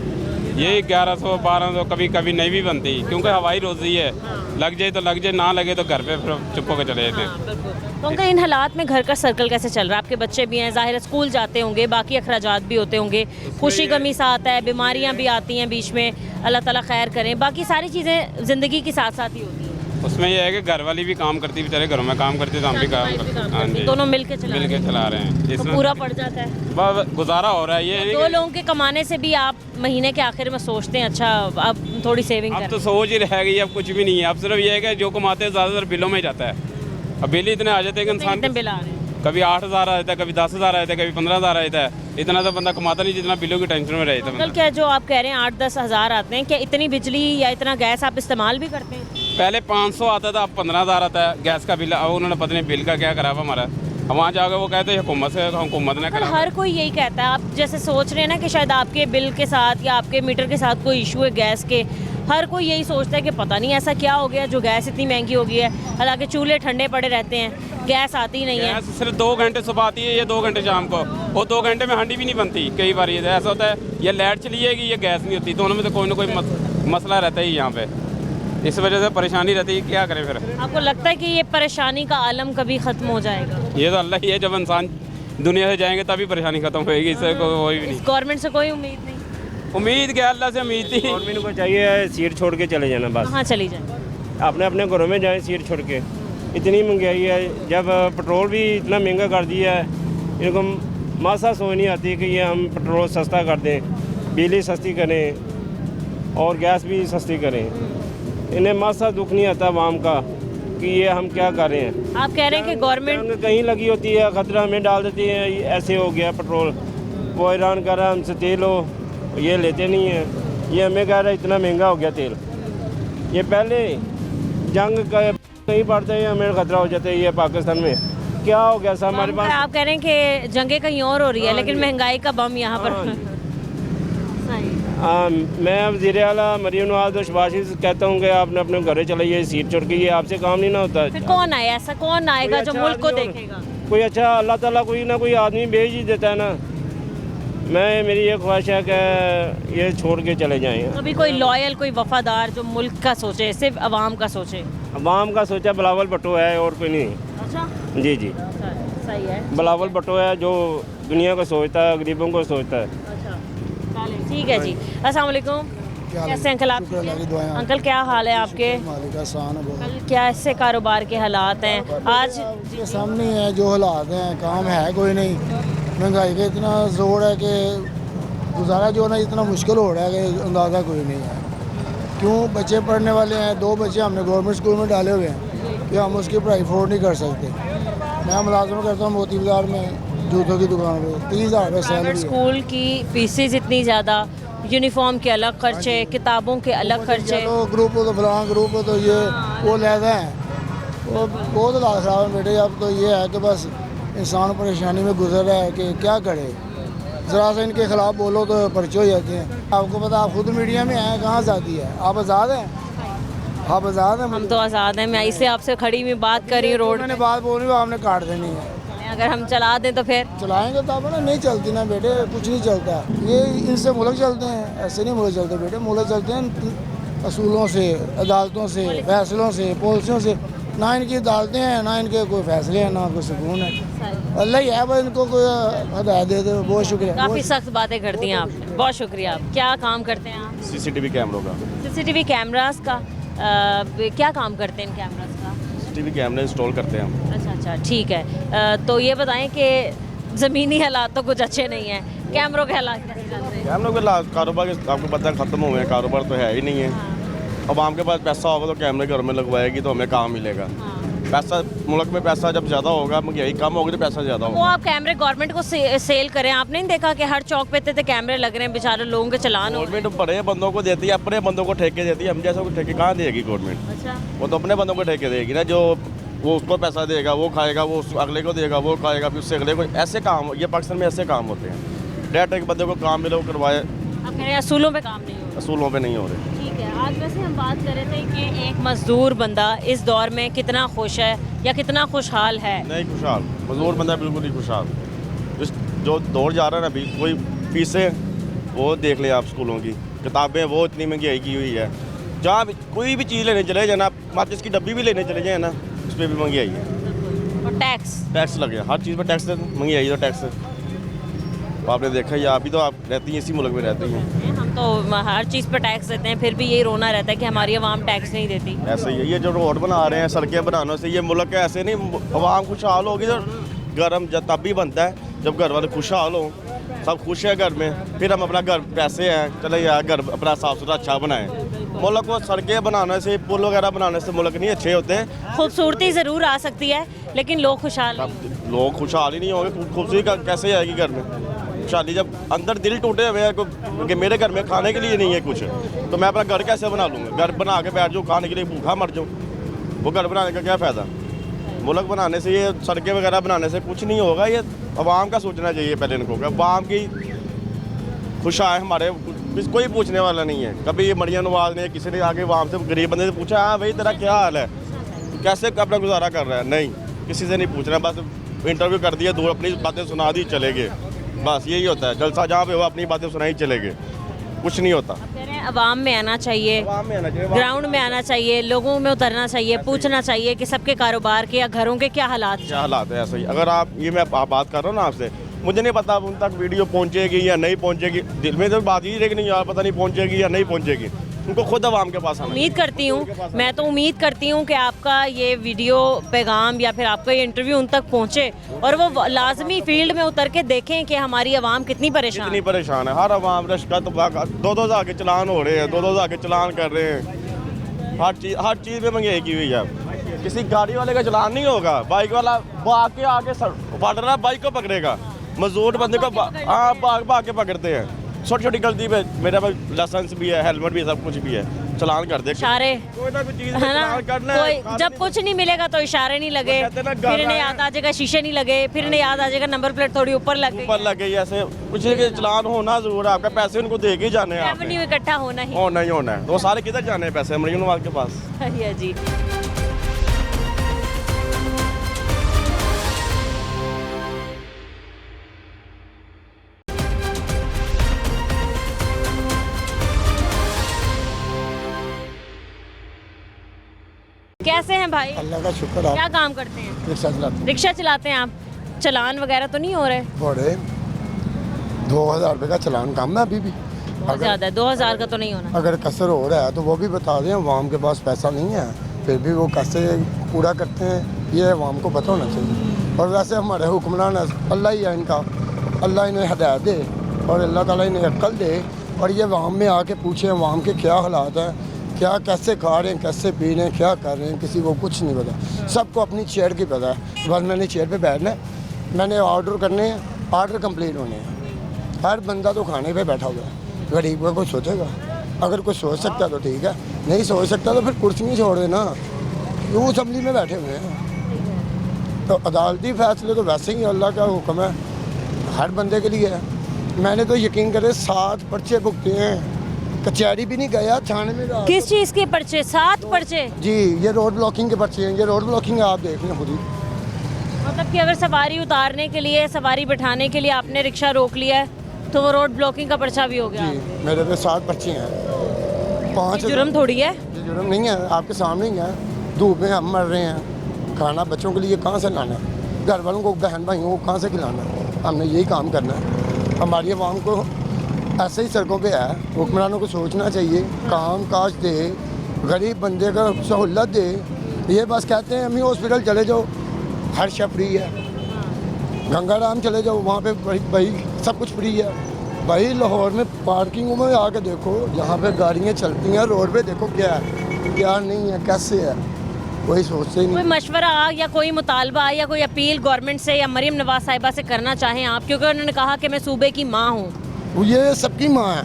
ये 1100 1200 कभी कभी नहीं भी बनती, क्योंकि हवाई रोज़ी है। लग जाए तो लग जाए, ना लगे तो घर पे फिर चुप होकर चले जाते हैं। तो अंकल इन हालात में घर का सर्कल कैसे चल रहा है? आपके बच्चे भी हैं, ज़ाहिर है स्कूल जाते होंगे, बाकी अखराजात भी होते होंगे, खुशी गमी साथ है, बीमारियां भी आती हैं बीच में, अल्लाह ताला खैर करें, बाकी सारी चीज़ें ज़िंदगी के साथ साथ ही होती हैं। उसमें यह है कि घर वाली भी काम करती, बेचारे घरों में काम करते तो हम भी काम करते। हाँ जी, दोनों मिलके चला रहे हैं, तो इसमें पूरा पड़ जाता है, बस गुजारा हो रहा है। ये दो लोगों के कमाने से भी आप महीने के आखिर में सोचते हैं अच्छा अब थोड़ी सेविंग अब तो सोच ही रह गई, अब कुछ भी नहीं है। अब सिर्फ ये है कि जो कमाते हैं ज़्यादातर बिलों में ही जाता है। अब बिल इतने आ जाते हैं कि इंसान बिल आ रहे हैं। कभी 8000 आ जाता है, कभी 10,000 आ जाता है, कभी 15,000 आ जाता है। इतना तो बंदा कमाता नहीं जितना बिलों की टेंशन में रहता है। अंकल क्या जो आप कह रहे हैं 8-10 हज़ार आते हैं, क्या इतनी बिजली या इतना गैस आप इस्तेमाल भी करते हैं? पहले 500 आता था, अब 15,000 आता है गैस का बिल। अब उन्होंने पता नहीं बिल का क्या करा हुआ हमारा। अब वहाँ जाकर वो कहते हैं हुकूमत ने करा। हर कोई यही कहता है। आप जैसे सोच रहे हैं ना कि शायद आपके बिल के साथ या आपके मीटर के साथ कोई इशू है गैस के, हर कोई यही सोचता है कि पता नहीं ऐसा क्या हो गया जो गैस इतनी महंगी हो गई है। हालांकि चूल्हे ठंडे पड़े रहते हैं, गैस आती नहीं है। गैस सिर्फ 2 घंटे सुबह आती है, ये 2 घंटे शाम को, और 2 घंटे में हांडी भी नहीं बनती। कई बार ये ऐसा होता है, ये लाइट चली जाएगी, ये गैस नहीं होती, दोनों में तो कोई ना कोई मसला रहता ही यहाँ पे। इस वजह से परेशानी रहती है, क्या करें फिर। आपको लगता है कि ये परेशानी का आलम कभी ख़त्म हो जाएगा? ये तो अल्लाह ही है, जब इंसान दुनिया से जाएंगे तभी परेशानी खत्म होएगी, इससे कोई भी नहीं। गवर्नमेंट से कोई उम्मीद नहीं? उम्मीद क्या, अल्लाह से उम्मीद थी। गवर्नमेंट को चाहिए सीट छोड़ के चले जाना बस। कहाँ चली जाए? अपने अपने घरों में जाएं सीट छोड़ के। इतनी महंगाई है, जब पेट्रोल भी इतना महंगा कर दिया है, इनको मासा सोच नहीं आती कि ये हम पेट्रोल सस्ता कर दें, बिजली सस्ती करें और गैस भी सस्ती करें। इन्हें मासा दुख नहीं आता आवाम का कि ये हम क्या कर रहे हैं। आप कह रहे हैं कि गवर्नमेंट कहीं लगी होती है, खतरा हमें डाल देती है, ऐसे हो गया पेट्रोल, वो ईरान कर रहा है हमसे तेल हो, ये लेते नहीं है, ये हमें कह रहा है इतना महंगा हो गया तेल। ये पहले जंग का कहीं पड़ते हैं, हमें खतरा हो जाता है। ये पाकिस्तान में क्या हो गया सर हमारे पास? आप कह रहे हैं कि जंगे कहीं और हो रही है, लेकिन महंगाई का बम यहाँ पर। मैं वज़ीर आला मरीम नवाज़ और शहबाज शरीफ से कहता हूँ कि आपने अपने घरे चलाइए सीट छोड़ के, ये आपसे काम नहीं ना होता। फिर कौन आए, ऐसा कौन आएगा जो मुल्क को देखेगा? कोई अच्छा अल्लाह ताला कोई ना कोई आदमी भेज ही देता है ना। मेरी ये ख्वाहिश है कि ये छोड़ के चले जाएँ। अभी कोई लॉयल, कोई वफादार जो मुल्क का सोचे, सिर्फ अवाम का सोचे? अवाम का सोचा बिलावल भुट्टो है और कोई नहीं। अच्छा जी जी सही है, बिलावल भुट्टो है जो दुनिया को सोचता है, गरीबों को सोचता है। ठीक है जी। अस्सलाम वालेकुम, कैसे अंकल आप? अंकल क्या हाल है आपके? कल क्या ऐसे कारोबार के हालात हैं आज? के सामने है जो हालात हैं, काम है कोई नहीं, महंगाई का इतना जोर है कि गुजारा जो ना इतना मुश्किल हो रहा है कि अंदाज़ा कोई नहीं है। क्यों, बच्चे पढ़ने वाले हैं, 2 बच्चे हमने गवर्नमेंट स्कूल में डाले हुए हैं कि हम उसकी पढ़ाई अफोर्ड नहीं कर सकते। मैं मुलाजमत करता हूँ मोती बाज़ार में जूतों की दुकान पे, 30,000 रुपये सैलरी। स्कूल की फीसेज इतनी ज़्यादा, यूनिफॉर्म के अलग खर्चे, किताबों के अलग खर्चे, तो ग्रुप हो तो फलां ग्रुप हो तो ये वो लहदा है, वो बहुत हालात ख़राब है बेटे। अब तो ये है कि बस इंसान परेशानी में गुजर रहा है कि क्या करे। ज़रा सा इनके ख़िलाफ़ बोलो तो पर्चे हो जाते हैं। आपको पता, आप खुद मीडिया में हैं, कहाँ आज़ादी है? आप आज़ाद हैं? आप आज़ाद हैं? हम तो आज़ाद हैं। मैं इससे आपसे खड़ी हुई बात कर रही हूँ, रोड मैंने बात बोली वो आपने काट देनी है। अगर हम चला दें तो फिर चलाएंगे तो आप ना, नहीं चलती ना बेटे, कुछ नहीं चलता। ये इनसे मुल्क चलते हैं, ऐसे नहीं मुल्क चलते बेटे। मुल्क चलते हैं असूलों से, अदालतों से, फैसलों से, पॉलिसियों से। ना इनकी अदालतें हैं, ना इनके कोई फैसले हैं, ना कोई सुकून है। अल्लाह ही है, बस इनको कोई हदायत दे दे। बहुत शुक्रिया। काफ़ी सख्त बातें कर दी हैं आपने, बहुत शुक्रिया। आप क्या काम करते हैं आप? CCTV कैमरों का। CCTV कैमरास का क्या काम करते हैं इन कैमरास का? CCTV कैमरे इंस्टॉल करते हैं हम। अच्छा, ठीक है। तो ये बताएं कि ज़मीनी हालात तो कुछ अच्छे नहीं हैं, कैमरों के हालात कैसे चल रहे हैं? कैमरों के कारोबार आपको पता है ख़त्म हो गए, कारोबार तो है ही नहीं है। अब आपके पास पैसा होगा तो कैमरे घर में लगवाएगी तो हमें काम मिलेगा। पैसा मुल्क में पैसा जब ज़्यादा होगा, यही कम होगी तो पैसा ज़्यादा होगा। वो आप कैमरे गवर्नमेंट को सेल करें। आपने नहीं देखा कि हर चौक पे इतने कैमरे लग रहे हैं, बेचारे लोगों के चलान हो। गवर्नमेंट बड़े बंदों को देती है, अपने बंदों को ठेके देती है। हम जैसा को ठेके कहाँ देगी गवर्नमेंट? अच्छा, वो तो अपने बंदों को ठेके देगी ना। जो वो उसको पैसा देगा, वो खाएगा, वो अगले को देगा, वो खाएगा, फिर उससे अगले को। ऐसे काम, ये पाकिस्तान में ऐसे काम होते हैं। डायरेक्ट एक बंदे को काम मिले वो करवाए। आप कह रहे हैं असूलों पे काम नहीं हो रहा। असूलों पे नहीं हो रहे। ठीक है, आज वैसे हम बात कर रहे थे कि एक मजदूर बंदा इस दौर में कितना खुश है या कितना खुशहाल है। नहीं खुशहाल, मजदूर बंदा बिल्कुल नहीं खुशहाल। इस जो दौर जा रहा है ना अभी, कोई फीसें वो देख लें आप, स्कूलों की किताबें वो इतनी महंगाई की हुई है। जहाँ भी कोई भी चीज़ लेने चले जाए ना, माचिस की डब्बी भी लेने चले जाए ना, उस पर भी महंगाई है। और टैक्स लगे, हर चीज़ पर टैक्स महंगाई तो टैक्स। आपने देखा ही, आप भी तो आप रहती हैं इसी मुल्क में रहती हैं। हम तो हर चीज़ पर टैक्स देते हैं, फिर भी यही रोना रहता है कि हमारी आवाम टैक्स नहीं देती। ऐसे ही है, ये जो रोड बना रहे हैं, सड़कें बनाने से ये मुल्क ऐसे नहीं, आवाम खुशहाल होगी तो गर्म जब तब भी बनता है जब घर वाले खुशहाल हों, सब खुश है घर में, फिर हम अपना घर पैसे हैं चले यार घर अपना साफ सुथरा अच्छा बनाएं। मुल्क को सड़कें बनाने से, पुल वगैरह बनाने से मुल्क नहीं अच्छे होते। खूबसूरती ज़रूर आ सकती है लेकिन लोग खुशहाल लोग खुशहाल ही नहीं होंगे, खूबसूरती कैसे आएगी घर में? खुशहाली जब अंदर दिल टूटे हुए हैं कि मेरे घर में खाने के लिए नहीं है कुछ, तो मैं अपना घर कैसे बना लूँगा? घर बना के बैठ जाऊँ, खाने के लिए भूखा मर जाऊँ, वो घर बनाने का क्या फ़ायदा? मुल्क बनाने से, ये सड़कें वगैरह बनाने से कुछ नहीं होगा। ये अवाम का सोचना चाहिए पहले इनको, अवाम की खुशहाल हमारे कोई पूछने वाला नहीं है। कभी ये मरियम नवाज ने किसी ने आके अवाम से, गरीब बंदे से पूछा, हाँ भाई तेरा क्या हाल है, कैसे अपना गुजारा कर रहा है? नहीं, किसी से नहीं पूछना, बस इंटरव्यू कर दिया, दो अपनी बातें सुना दी, चले गए। बस यही होता है, जलसा जहाँ पे हो अपनी बातें सुनाई चले गए, कुछ नहीं होता। अवाम में आना चाहिए, ग्राउंड में आना चाहिए, लोगों में उतरना चाहिए, पूछना चाहिए कि सबके कारोबार के या घरों के क्या हालात है। ऐसा ही अगर आप ये मैं बात कर रहा हूँ ना आपसे, मुझे नहीं पता उन तक वीडियो पहुँचेगी या नहीं पहुँचेगी, दिल में तो बात ही रही नहीं यार, पता नहीं पहुँचेगी या नहीं पहुँचेगी, उनको खुद अवाम के पास आना। उम्मीद करती हूँ, मैं तो उम्मीद करती हूँ कि आपका ये वीडियो पैगाम या फिर आपका ये इंटरव्यू उन तक पहुँचे और वो लाजमी फील्ड में उतर के देखें कि हमारी आवाम कितनी परेशान है। हर आवाम रिश्वत 2,000 के चलान हो रहे हैं, 2,000 के चलान कर रहे हैं, हर चीज़ में महंगाई की हुई है। किसी गाड़ी वाले का चलान नहीं होगा, बाइक वाला आके पकड़ रहा, बाइक को पकड़ेगा, मजदूर बंदे को भाग के पकड़ते हैं। छोटी छोटी गलती पे मेरा लाइसेंस भी है, हेलमेट भी है, सब कुछ भी है, चलान कर दे। इशारे है ना, कोई जब कुछ नहीं मिलेगा तो इशारे नहीं लगे, फिर इन्हें याद आ जाएगा शीशे नहीं लगे, फिर इन्हें याद आ जाएगा नंबर प्लेट थोड़ी ऊपर लग गई। ऐसे कुछ चलान होना जरूर है, आपका पैसे उनको दे के जाने हैं, रेवेन्यू इकट्ठा होना ही होना है। तो सारे किधर जाने हैं पैसे? मरियम नवाज के पास। जी कैसे हैं भाई? अल्लाह का शुक्र है। क्या काम करते हैं? रिक्शा चलाते हैं आप? चलान वगैरह तो नहीं हो रहे? बड़े 2,000 रुपये का चलान कम है अभी भी, बहुत ज़्यादा है। 2,000 का तो नहीं होना। अगर कसर हो रहा है तो वो भी बता दें, अवाम के पास पैसा नहीं है फिर भी वो कैसे पूरा करते हैं, ये अवाम को पता होना चाहिए। और वैसे हमारे हुक्मरान अल्लाह ही है इनका, अल्लाह इन्हें हदायत दे और अल्लाह ताला इन्हें अक्ल दे और ये अवाम में आके पूछें अवाम के क्या हालात हैं, क्या कैसे खा रहे हैं, कैसे पी रहे हैं, क्या कर रहे हैं, किसी को कुछ नहीं पता। सबको अपनी चेयर की पता है, बस मैंने चेयर पे बैठना है, मैंने ऑर्डर करने हैं, ऑर्डर कंप्लीट होने हैं। हर बंदा तो खाने पे बैठा हुआ है, गरीब का कोई सोचेगा? अगर कोई सोच सकता तो ठीक है, नहीं सोच सकता तो फिर कुर्सियाँ छोड़ देना, वो असम्बली में बैठे हुए हैं। तो अदालती फैसले तो वैसे ही अल्लाह का हुक्म है, हर बंदे के लिए है। मैंने तो यकीन करे 7 पर्चे भुगते हैं, कचहरी भी नहीं गया, थाने में। किस चीज़ के पर्चे? 7 पर्चे? जी, ये रोड ब्लॉकिंग के पर्चे हैं, ये रोड ब्लॉकिंग है, आप देख लें खुद ही। मतलब कि अगर सवारी उतारने के लिए, सवारी बिठाने के लिए आपने रिक्शा रोक लिया है तो वो रोड ब्लॉकिंग का पर्चा भी हो गया? जी, मेरे पे 7 पर्चे हैं। 5 जुर्म थोड़ी है? ये जुर्म नहीं है, आपके सामने ही है। धूप में हम मर रहे हैं, खाना बच्चों के लिए कहाँ से लाना है, घर वालों को, बहन भाइयों को कहाँ से खिलाना है? हमने यही काम करना है। हमारी आवाम को ऐसे ही सड़कों पे है, हुक्मरानों को सोचना चाहिए, काम काज दे, गरीब बंदे का सहूलत दे। ये बस कहते हैं अम्मी हॉस्पिटल चले जाओ, हर शय फ्री है, गंगाराम चले जाओ, वहाँ पे भाई सब कुछ फ्री है। भाई लाहौर में पार्किंगों में आके देखो, जहाँ पे गाड़ियाँ चलती हैं, रोड पे देखो क्या है, क्या नहीं है, कैसे है, कोई सोचते ही नहीं। कोई मशवरा या कोई मुतालबा या कोई अपील गवर्नमेंट से या मरियम नवाज साहिबा से करना चाहें आप, क्योंकि उन्होंने कहा कि मैं सूबे की माँ हूँ? ये सबकी माँ है,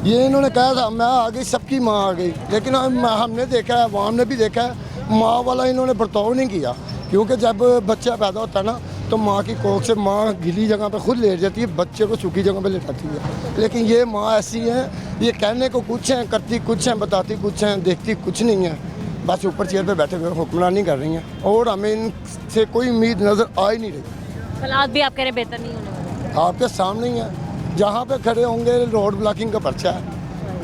ये इन्होंने कहा था मैं आ गई, सबकी माँ आ गई, लेकिन हमने देखा है, अवाम ने भी देखा है, माँ वाला इन्होंने बर्ताव नहीं किया। क्योंकि जब बच्चा पैदा होता है ना तो माँ की कोख से माँ गीली जगह पे खुद लेट जाती है, बच्चे को सूखी जगह पे लेटाती है। लेकिन ये माँ ऐसी है, ये कहने को कुछ है, करती कुछ है, बताती कुछ है, देखती कुछ नहीं है, बस ऊपर चेयर पे बैठे हुए हुक्मरानी कर रही हैं और हमें इनसे कोई उम्मीद नज़र आ ही नहीं रही। हालात भी आप कह रहे हैं बेहतर नहीं होने वाले? आपके सामने ही है, जहाँ पे खड़े होंगे रोड ब्लॉकिंग का पर्चा है,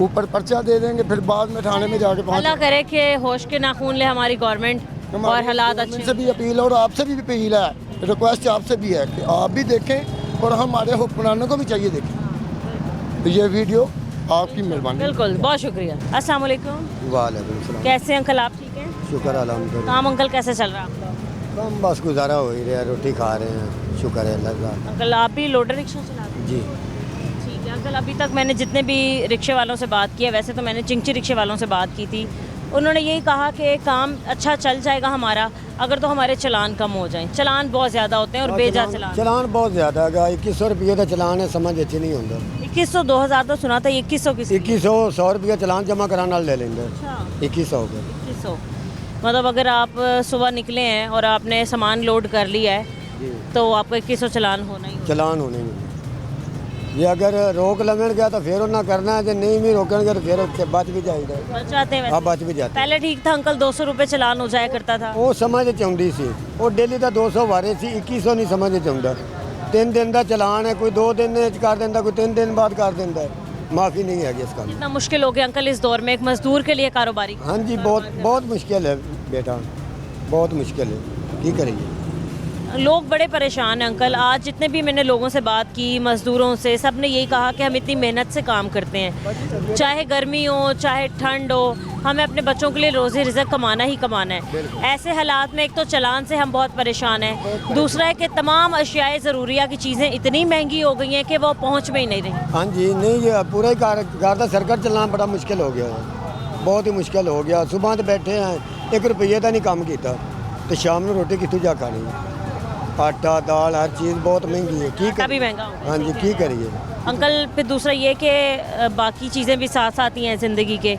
ऊपर पर्चा दे देंगे, फिर बाद में थाने में जाके अल्लाह करे कि होश के नाखून ले हमारी गवर्नमेंट और हालात अच्छे से भी अपील है और आपसे भी अपील है, रिक्वेस्ट आपसे भी है कि आप भी देखें और हमारे हुक्मरानों को भी चाहिए देखें। तो ये वीडियो आपकी मेहरबानी। बिल्कुल, बहुत शुक्रिया। अस्सलाम वालेकुम। वालेकुम सलाम। कैसे अंकल आप ठीक हैं? शुक्र अल्हम्दुलिल्लाह। काम अंकल कैसे चल रहा है आपका? हम बस गुजारा हो ही रहा है, रोटी खा रहे हैं, शुक्र है अल्लाह का। अंकल आप भी लोडर रिक्शा चलाते हैं? जी ठीक है अंकल, अभी तक मैंने जितने भी रिक्शे वालों से बात की है, वैसे तो मैंने चिंची रिक्शे वालों से बात की थी, उन्होंने यही कहा कि काम अच्छा चल जाएगा हमारा अगर तो हमारे चलान कम हो जाएं। चलान बहुत ज़्यादा होते हैं और बेजा चलान बहुत ज़्यादा है। 2100 रुपये का चलान है, समझ अच्छी नहीं होता। 2100 2000 तो सुना था, 2100 किस 2100 100 रुपये चलान जमा कराना ले लेंगे। 2100 का 2100 मतलब अगर आप सुबह निकले हैं और आपने सामान लोड कर लिया है तो आपको 2100 चलान होना ही चलान होने ही। ये अगर रोक लगन गया तो फिर ना करना है, नहीं भी रोकन तो फिर बच भी जाएगा। बच जाते हैं? हाँ बच भी जाते। पहले ठीक था अंकल, 200 रुपये चलान हो जाया करता था। वो समझ चाहती सी, वो डेली का 200 वारे सी, 2100 नहीं समझ चाहता। 3 दिन का चलान है, कोई 2 दिन कर देता, कोई 3 दिन बाद कर देता है, माफ़ी नहीं है इसका। इतना मुश्किल हो गया अंकल इस दौर में एक मजदूर के लिए कारोबारी? हाँ जी, बहुत बहुत मुश्किल है बेटा, बहुत मुश्किल है, की करेंगे। लोग बड़े परेशान हैं अंकल। आज जितने भी मैंने लोगों से बात की, मज़दूरों से, सब ने यही कहा कि हम इतनी मेहनत से काम करते हैं, चाहे गर्मी हो चाहे ठंड हो, हमें अपने बच्चों के लिए रोज़ी रिज़्क कमाना ही कमाना है। ऐसे हालात में एक तो चलान से हम बहुत परेशान हैं, दूसरा है कि तमाम अशियाए ज़रूरिया की चीज़ें इतनी महंगी हो गई हैं कि वो पहुँच में ही नहीं रही। हाँ जी, नहीं ये पूरा ही गारदा सर्कट चलाना बड़ा मुश्किल हो गया है, बहुत ही मुश्किल हो गया। सुबह तो बैठे हैं, 1 रुपये का नहीं काम किया तो शाम में रोटी कितों जा खानी, आटा दाल हर चीज़ बहुत महंगी है। की भी महंगा हो। हाँ जी, की करिए अंकल। फिर दूसरा ये कि बाकी चीज़ें भी साथ साथ ही हैं ज़िंदगी के,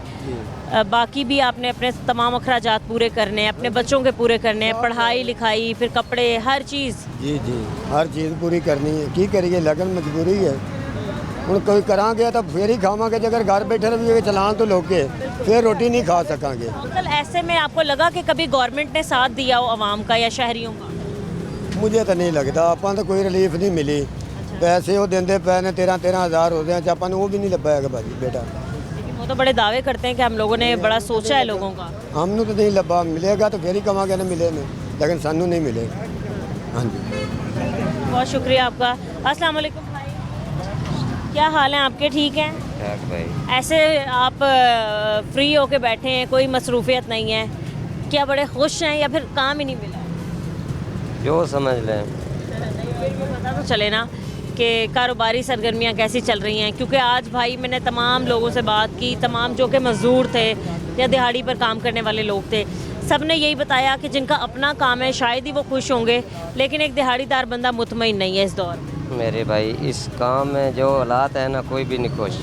बाकी भी आपने अपने तमाम अखराजात पूरे करने हैं, अपने बच्चों के पूरे करने हैं, पढ़ाई लिखाई, फिर कपड़े, हर चीज़। जी जी, हर चीज़ पूरी करनी है, की करिए, लगन मजबूरी है। हूँ कोई करा गया तो फिर ही खावांगे, अगर घर बैठे रहिए चलान तो लोगे फिर रोटी नहीं खा सकांगे। अंकल ऐसे में आपको लगा कि कभी गवर्नमेंट ने साथ दिया हो आवाम का या शहरियों का? मुझे तो नहीं लगता, ਆਪਾਂ तो कोई रिलीफ नहीं मिली। पैसे वो देंदे पे ने 13-13 हज़ार होते हैं, अपन वो भी नहीं लगा है भाजी बेटा। लेकिन वो तो बड़े दावे करते हैं कि हम लोगों ने बड़ा सोचा है लोगों का। हमने तो नहीं लगा, मिलेगा तो फिर ही कमांगे ना, मिले नहीं, लेकिन सानू नहीं मिले। हाँ जी, बहुत शुक्रिया आपका। अस्सलाम वालेकुम भाई, क्या हाल है आपके? ठीक हैं भाई। ऐसे आप फ्री होके बैठे हैं, कोई मसरूफियत नहीं है, क्या बड़े खुश हैं या फिर काम ही नहीं मिला? जो समझ लें। पता तो चले ना कि कारोबारी सरगर्मियाँ कैसी चल रही हैं, क्योंकि आज भाई मैंने तमाम लोगों से बात की, तमाम जो कि मज़दूर थे या दिहाड़ी पर काम करने वाले लोग थे, सब ने यही बताया कि जिनका अपना काम है शायद ही वो खुश होंगे, लेकिन एक दिहाड़ीदार बंदा मुतमईन नहीं है इस दौर में। मेरे भाई इस काम में जो हालात है ना, कोई भी नहीं खुश।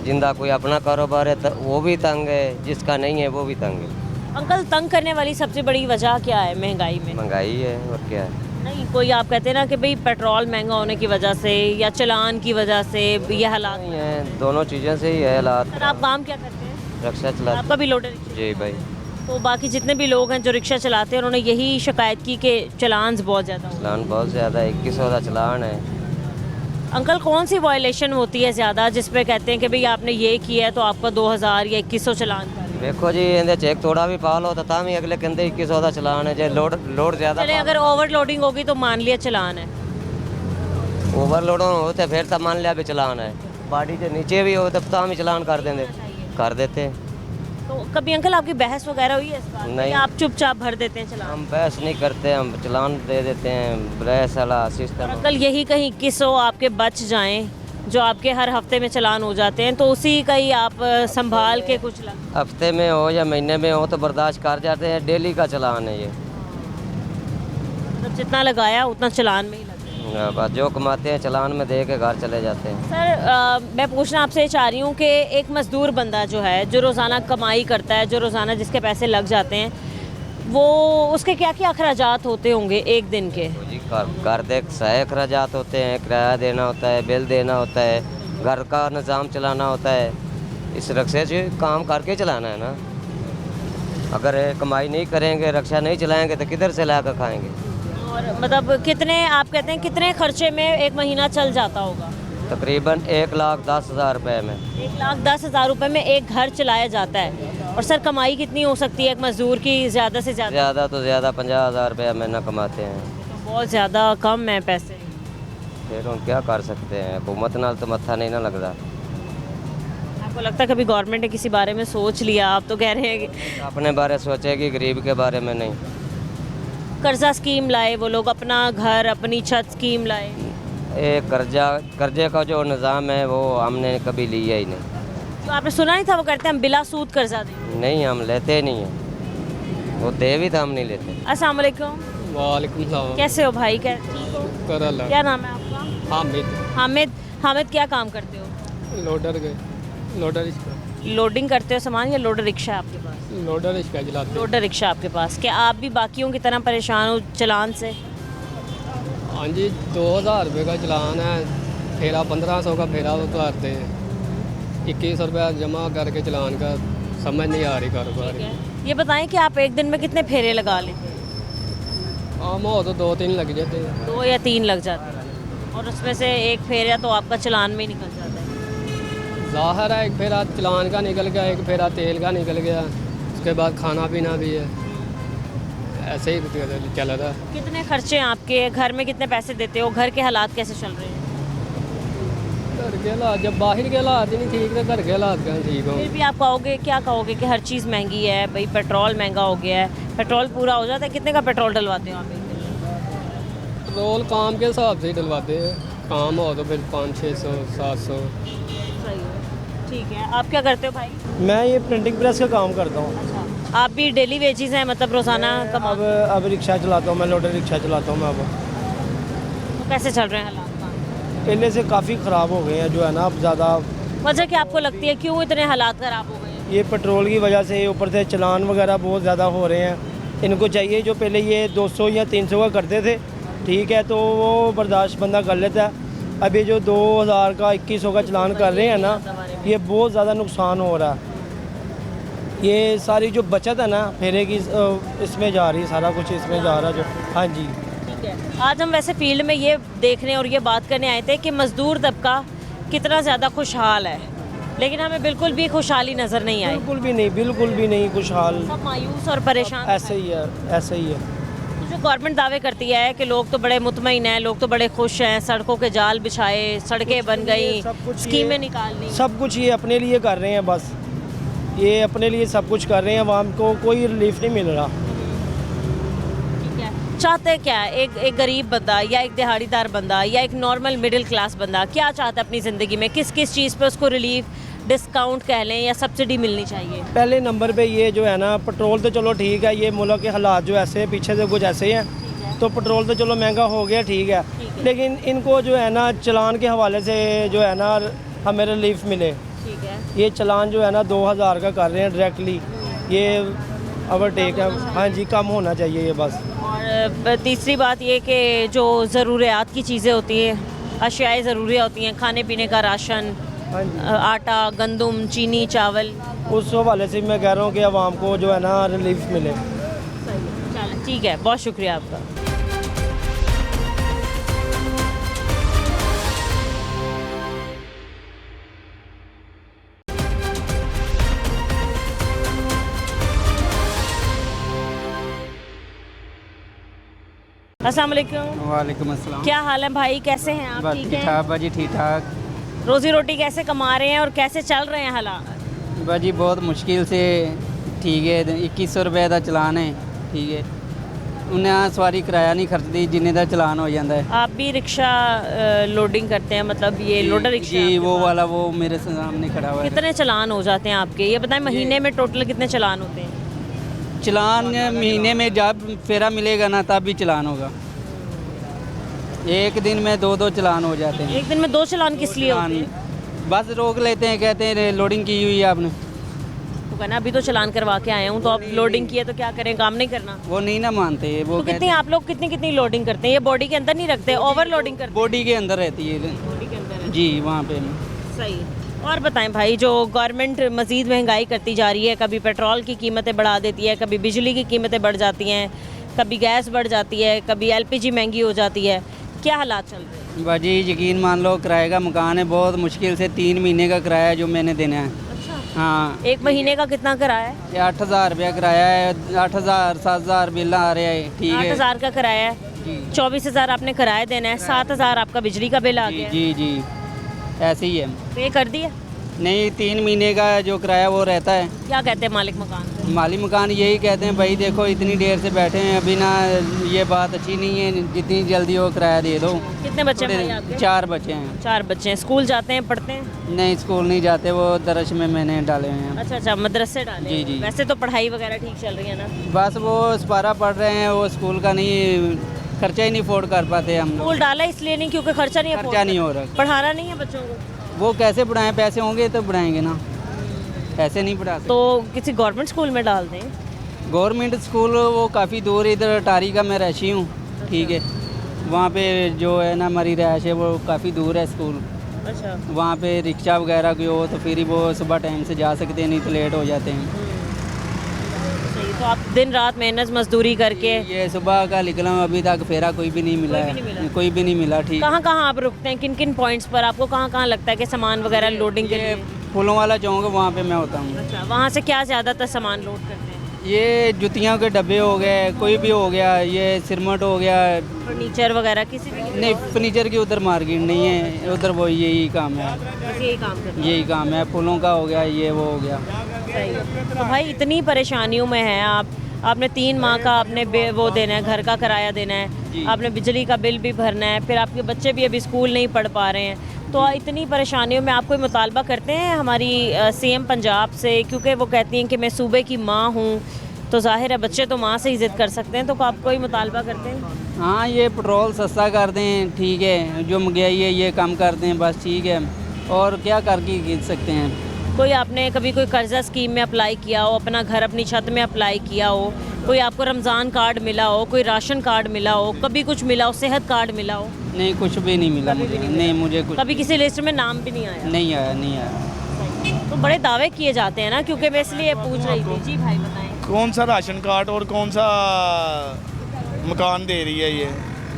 जिंदा कोई अपना कारोबार है तो वो भी तंग है, जिसका नहीं है वो भी तंग है। अंकल तंग करने वाली सबसे बड़ी वजह क्या है? महंगाई में। महंगाई है और क्या है? नहीं, कोई आप कहते हैं ना कि भाई पेट्रोल महंगा होने की वजह से या चलान की वजह से ये हालात नहीं है, दोनों चीज़ों से ही है हालात। सर आप काम क्या करते हैं? रिक्शा चलाते। आपका भी लोडर? जी भाई। तो बाकी जितने भी लोग हैं जो रिक्शा चलाते हैं उन्होंने यही शिकायत की कि चलान बहुत ज़्यादा हो। चलान बहुत ज़्यादा है, 2100 का चलान है। अंकल कौन सी वायलेशन होती है ज़्यादा जिस पे कहते हैं कि भाई आपने ये किया है तो आपका 2000 या 2100 चलान? देखो जी, इन्हें चेक थोड़ा भी पा लो तो तामी अगले कहते 2100 का चलान है। जो लोड ज़्यादा, चले अगर ओवरलोडिंग होगी तो मान लिया चलान है, ओवरलोड होते फिर तब मान लिया भी चलान है। बाड़ी के नीचे भी हो तब तामी चलान कर देते। तो कभी अंकल आपकी बहस वगैरह हुई है इस बात? नहीं, आप चुपचाप भर देते हैं चलान? हम बहस नहीं करते, हम चलान दे देते हैं, बहस वाला सिस्टम। अंकल यही कहीं 2100 आपके बच जाएं जो आपके हर हफ्ते में चलान हो जाते हैं, तो उसी का ही आप संभाल के कुछ हफ्ते में हो या महीने में हो तो बर्दाश्त कर जाते हैं। डेली का चलान है ये, तो जितना लगाया उतना चलान में ही लगता है। बस जो कमाते हैं चलान में दे के घर चले जाते हैं। सर मैं पूछना आपसे चाह रही हूँ कि एक मज़दूर बंदा जो है, जो रोज़ाना कमाई करता है, जो रोज़ाना जिसके पैसे लग जाते हैं, वो उसके क्या क्या अखराजात होते होंगे एक दिन के? जी घर देख सही अखराजात होते हैं, किराया देना होता है, बिल देना होता है, घर का निज़ाम चलाना होता है। इस रक्शे से काम करके चलाना है ना। अगर कमाई नहीं करेंगे, रक्षा नहीं चलाएंगे तो किधर से ला कर खाएंगे। और मतलब कितने, आप कहते हैं कितने खर्चे में एक महीना चल जाता होगा? तकरीबन 1,10,000 रुपये में। 1,10,000 रुपये में एक घर चलाया जाता है। और सर कमाई कितनी हो सकती है एक मजदूर की ज़्यादा से ज़्यादा? ज़्यादा तो ज़्यादा 50,000 रुपया महीना कमाते हैं। तो बहुत ज़्यादा कम है पैसे। फिर हम क्या कर सकते हैं, हुकूमत नाल तो मत्था नहीं ना लगता। आपको लगता है कभी गवर्नमेंट ने किसी बारे में सोच लिया? आप तो कह रहे हैं कि अपने बारे सोचेगी, गरीब के बारे में नहीं। कर्जा स्कीम लाए वो लोग, अपना घर अपनी छत स्कीम लाए। एक कर्जे का जो निज़ाम है वो हमने कभी लिया ही नहीं। तो आपने सुना नहीं था वो कहते हैं हम बिला सूद कर्जा दें? नहीं, हम लेते नहीं हैं, वो दे भी तो हम नहीं लेते। अस्सलाम वालेकुम। वालेकुम सलाम। कैसे हो भाई? ठीक हो? क्या नाम है आपका? हामिद। हामिद क्या काम करते हो? Loader rickshaw. लोडिंग करते हो सामान या लोडर रिक्शा है आपके पास? लोडर रिक्शा चलाते हैं। लोडर रिक्शा आपके पास। क्या आप भी बाकियों की तरह परेशान हो चलान से? हाँ जी, 2,000 रुपये का चलान है, फेरा 1,500 का फेरा उतारते हैं, 21 रुपया जमा करके चलान का समझ नहीं आ रही कारोबार। ये बताएं कि आप एक दिन में कितने फेरे लगा लेते हैं? आम हो तो 2-3 लग जाते हैं। 2 या 3 लग जाते हैं और उसमें से एक फेरा तो आपका चलान में ही निकल जाता है। ज़ाहिर है, एक फेरा चलान का निकल गया, एक फेरा तेल का निकल गया, उसके बाद खाना पीना भी है, ऐसे ही चल रहा है। कितने खर्चे हैं आपके? घर में कितने पैसे देते हो? घर के हालात कैसे चल रहे हैं? घर के हालात, जब बाहर के हालात ही नहीं ठीक तो घर के हालात क्या ठीक हो? फिर भी आप कहोगे, क्या कहोगे कि हर चीज़ महंगी है भाई, पेट्रोल महंगा हो गया है, पेट्रोल पूरा हो जाता है? कितने का पेट्रोल डलवाते हो आप एक दिन? पेट्रोल काम के हिसाब से ही डलवाते हैं, काम हो तो फिर 500-600 700। सही है, ठीक है। आप क्या करते हो भाई? मैं ये प्रिंटिंग प्रेस का काम करता हूँ। अच्छा, आप भी डेली वेजेस हैं, मतलब रोज़ाना कमा? अब रिक्शा चलाता हूँ मैं, लोडर रिक्शा चलाता हूँ मैं। अब तो कैसे चल रहे हैं हालात? पहले से काफ़ी ख़राब हो गए हैं जो है ना, अब ज़्यादा। वजह क्या आपको लगती है, क्यों इतने हालात ख़राब हो गए हैं? ये पेट्रोल की वजह से, ऊपर से चलान वगैरह बहुत ज़्यादा हो रहे हैं। इनको चाहिए, जो पहले ये 200 या 300 का करते थे, ठीक है, तो वो बर्दाश्त बंदा कर लेता है। अब ये जो 2,000 का 2,100 का चलान कर रहे हैं ना, ये बहुत ज़्यादा नुकसान हो रहा है। ये सारी जो बचत है ना फेरे की, इसमें जा रही है, सारा कुछ इसमें जा रहा है जो। हाँ जी, आज हम वैसे फील्ड में ये देखने और ये बात करने आए थे कि मज़दूर तबका कितना ज़्यादा खुशहाल है, लेकिन हमें बिल्कुल भी खुशहाली नज़र नहीं आई। बिल्कुल भी नहीं खुशहाल, सब मायूस और परेशान। ऐसे ही है, ऐसे ही है। तो जो गवर्नमेंट दावे करती है कि लोग तो बड़े मुतमईन हैं, लोग तो बड़े खुश हैं, सड़कों के जाल बिछाए, सड़कें बन गई, स्कीमें निकालनी, सब कुछ ये अपने लिए कर रहे हैं, बस ये अपने लिए सब कुछ कर रहे हैं, आवाम को कोई रिलीफ नहीं मिल रहा। चाहते क्या है एक गरीब बंदा या एक दिहाड़ीदार बंदा या एक नॉर्मल मिडिल क्लास बंदा, क्या चाहता है अपनी ज़िंदगी में? किस किस चीज़ पे उसको रिलीफ, डिस्काउंट कह लें या सब्सिडी मिलनी चाहिए? पहले नंबर पे ये जो है ना, पेट्रोल तो चलो ठीक है, ये मुल्क के हालात जो ऐसे पीछे से कुछ ऐसे हैं, तो पेट्रोल तो चलो महंगा हो गया, ठीक है, लेकिन इनको जो है ना चलान के हवाले से जो है ना हमें रिलीफ मिले। ठीक है, ये चलान जो है ना 2,000 का कर रहे हैं डायरेक्टली, ये ओवरटेक है। हाँ जी, कम होना चाहिए ये बस। और तीसरी बात ये कि जो ज़रूरियात की चीज़ें होती हैं, अशियाए ज़रूरियात होती हैं, खाने पीने का राशन, आटा, गंदम, चीनी, चावल, उस हवाले से मैं कह रहा हूँ कि आवाम को जो है ना रिलीफ मिले। चलो ठीक है, बहुत शुक्रिया आपका। अस्सलाम वालेकुम। वालेकुम अस्सलाम। क्या हाल है भाई, कैसे हैं आप? ठीक ठीक है ठाक बाजी, ठीक ठाक। रोजी रोटी कैसे कमा रहे हैं और कैसे चल रहे हैं हालात? बाजी बहुत मुश्किल से, ठीक है, 2100 रुपए का चलान है, ठीक है, उन्हें सवारी किराया नहीं खर्चती जिन्ने का चलान हो जाता है। आप भी रिक्शा लोडिंग करते हैं, मतलब ये लोडर रिक्शा? जी, वो वाला वो मेरे सामने खड़ा हुआ है। कितने चलान हो जाते हैं आपके, ये बताएं? महीने में टोटल कितने चलान होते हैं? चलान महीने में जब फेरा मिलेगा ना तब भी चलान होगा। एक दिन में 2-2 चलान हो जाते हैं। एक दिन में 2 चलान किस लिए होते हैं? बस रोक लेते हैं, कहते हैं लोडिंग की हुई है आपने, आपको करना है? अभी तो चलान करवा के आए हूँ, तो अब लोडिंग की है तो क्या करें, काम नहीं करना? वो नहीं ना मानते, वो तो कितनी आप लोग कितनी लोडिंग करते हैं? ये बॉडी के अंदर नहीं रखते, ओवर लोडिंग करते बॉडी के अंदर रहती है। बॉडी के अंदर जी वहाँ पे। सही। और बताएं भाई, जो गवर्नमेंट मज़ीद महंगाई करती जा रही है, कभी पेट्रोल की कीमतें बढ़ा देती है, कभी बिजली की कीमतें बढ़ जाती हैं, कभी गैस बढ़ जाती है, कभी LPG महंगी हो जाती है, क्या हालात चल रहे हैं? बाजी यकीन मान लो, किराए का मकान है, बहुत मुश्किल से 3 महीने का किराया जो मैंने देना है। अच्छा। हाँ। 1 महीने का कितना किराया है? ये 8,000 रुपया किराया है, 8,000 7,000 बिल आ रहे हैं। ठीक है, 8,000 का किराया है, 24,000 आपने किराया देना है, 7,000 आपका बिजली का बिल आ गया। जी जी ऐसे ही है। पे कर दिया? नहीं, 3 महीने का जो किराया वो रहता है। क्या कहते हैं मालिक मकान से? माली मकान यही कहते हैं, भाई देखो इतनी देर से बैठे हैं, अभी ना ये बात अच्छी नहीं है, जितनी जल्दी हो किराया दे दो। कितने बच्चे हैं भाई आपके? 4 बच्चे हैं। 4 बच्चे हैं। स्कूल जाते हैं, पढ़ते हैं? नहीं, स्कूल नहीं जाते, वो दरस में मैंने डाले हुए हैं। अच्छा, मदरसे डाले। जी जी। वैसे तो पढ़ाई वगैरह ठीक चल रही है ना? बस वो सपारा पढ़ रहे हैं, वो स्कूल का नहीं, खर्चा ही नहीं अफोर्ड कर पाते हम। स्कूल डाला इसलिए नहीं क्योंकि खर्चा नहीं हो रहा, पढ़ाना नहीं है बच्चों को। वो कैसे पढ़ाएं, पैसे होंगे तो पढ़ाएंगे ना, ऐसे नहीं पढ़ा सकते। तो किसी गवर्नमेंट स्कूल में डाल दें। गवर्नमेंट स्कूल वो काफ़ी दूर, इधर टारी का मैं रहशी हूँ। ठीक है, वहाँ पे जो है ना हमारी रहायश है, वो काफ़ी दूर है स्कूल। अच्छा। वहाँ पे रिक्शा वगैरह की हो तो फिर ही वो सुबह टाइम से जा सकते हैं, नहीं तो लेट हो जाते हैं। सही। तो आप दिन रात मेहनत मजदूरी करके? ये सुबह का निकला हूँ, अभी तक फेरा कोई भी नहीं मिला है, कोई भी नहीं मिला। ठीक। कहाँ कहाँ आप रुकते हैं, किन किन पॉइंट्स पर आपको कहाँ लगता है कि सामान वगैरह लोडिंग के लिए? फूलों वाला चौक, वहाँ पे मैं होता हूँ। अच्छा, वहाँ से क्या ज़्यादातर सामान लोड करते हैं? ये जुतियों के डब्बे हो गए, कोई भी हो गया, ये सिरमट हो गया, फर्नीचर वगैरह किसी भी? नहीं, फर्नीचर की उधर मार्केट नहीं है, उधर वो यही काम है। बस यही काम करते हैं? यही काम है, फूलों का हो गया, ये वो हो गया। सही। तो भाई इतनी परेशानियों में हैं आपने 3 माह का आपने वो देना है, घर का किराया देना है, आपने बिजली का बिल भी भरना है, फिर आपके बच्चे भी अभी स्कूल नहीं पढ़ पा रहे हैं। तो इतनी परेशानियों में आप कोई मुतालबा करते हैं हमारी CM पंजाब से? क्योंकि वो कहती हैं कि मैं सूबे की माँ हूँ, तो जाहिर है बच्चे तो माँ से ही ज़िद कर सकते हैं, तो आप कोई मुतालबा करते हैं? हाँ, ये पेट्रोल सस्ता कर दें, ठीक है, जो महंगाई है ये कम कर दें, बस ठीक है, और क्या करके गिर सकते हैं। कोई आपने कभी कोई कर्जा स्कीम में अप्लाई किया हो, अपना घर अपनी छत में अप्लाई किया हो, कोई आपको रमज़ान कार्ड मिला हो, कोई राशन कार्ड मिला हो, कभी कुछ मिला हो, सेहत कार्ड मिला हो? नहीं, कुछ भी नहीं मिला मुझे। नहीं, मुझे कुछ कभी किसी लिस्ट में नाम भी नहीं आया? नहीं आया। तो बड़े दावे किए जाते हैं ना, क्योंकि मैं इसलिए पूछ रही थी। जी भाई बताएं। कौन सा राशन कार्ड और कौन सा मकान दे रही है ये?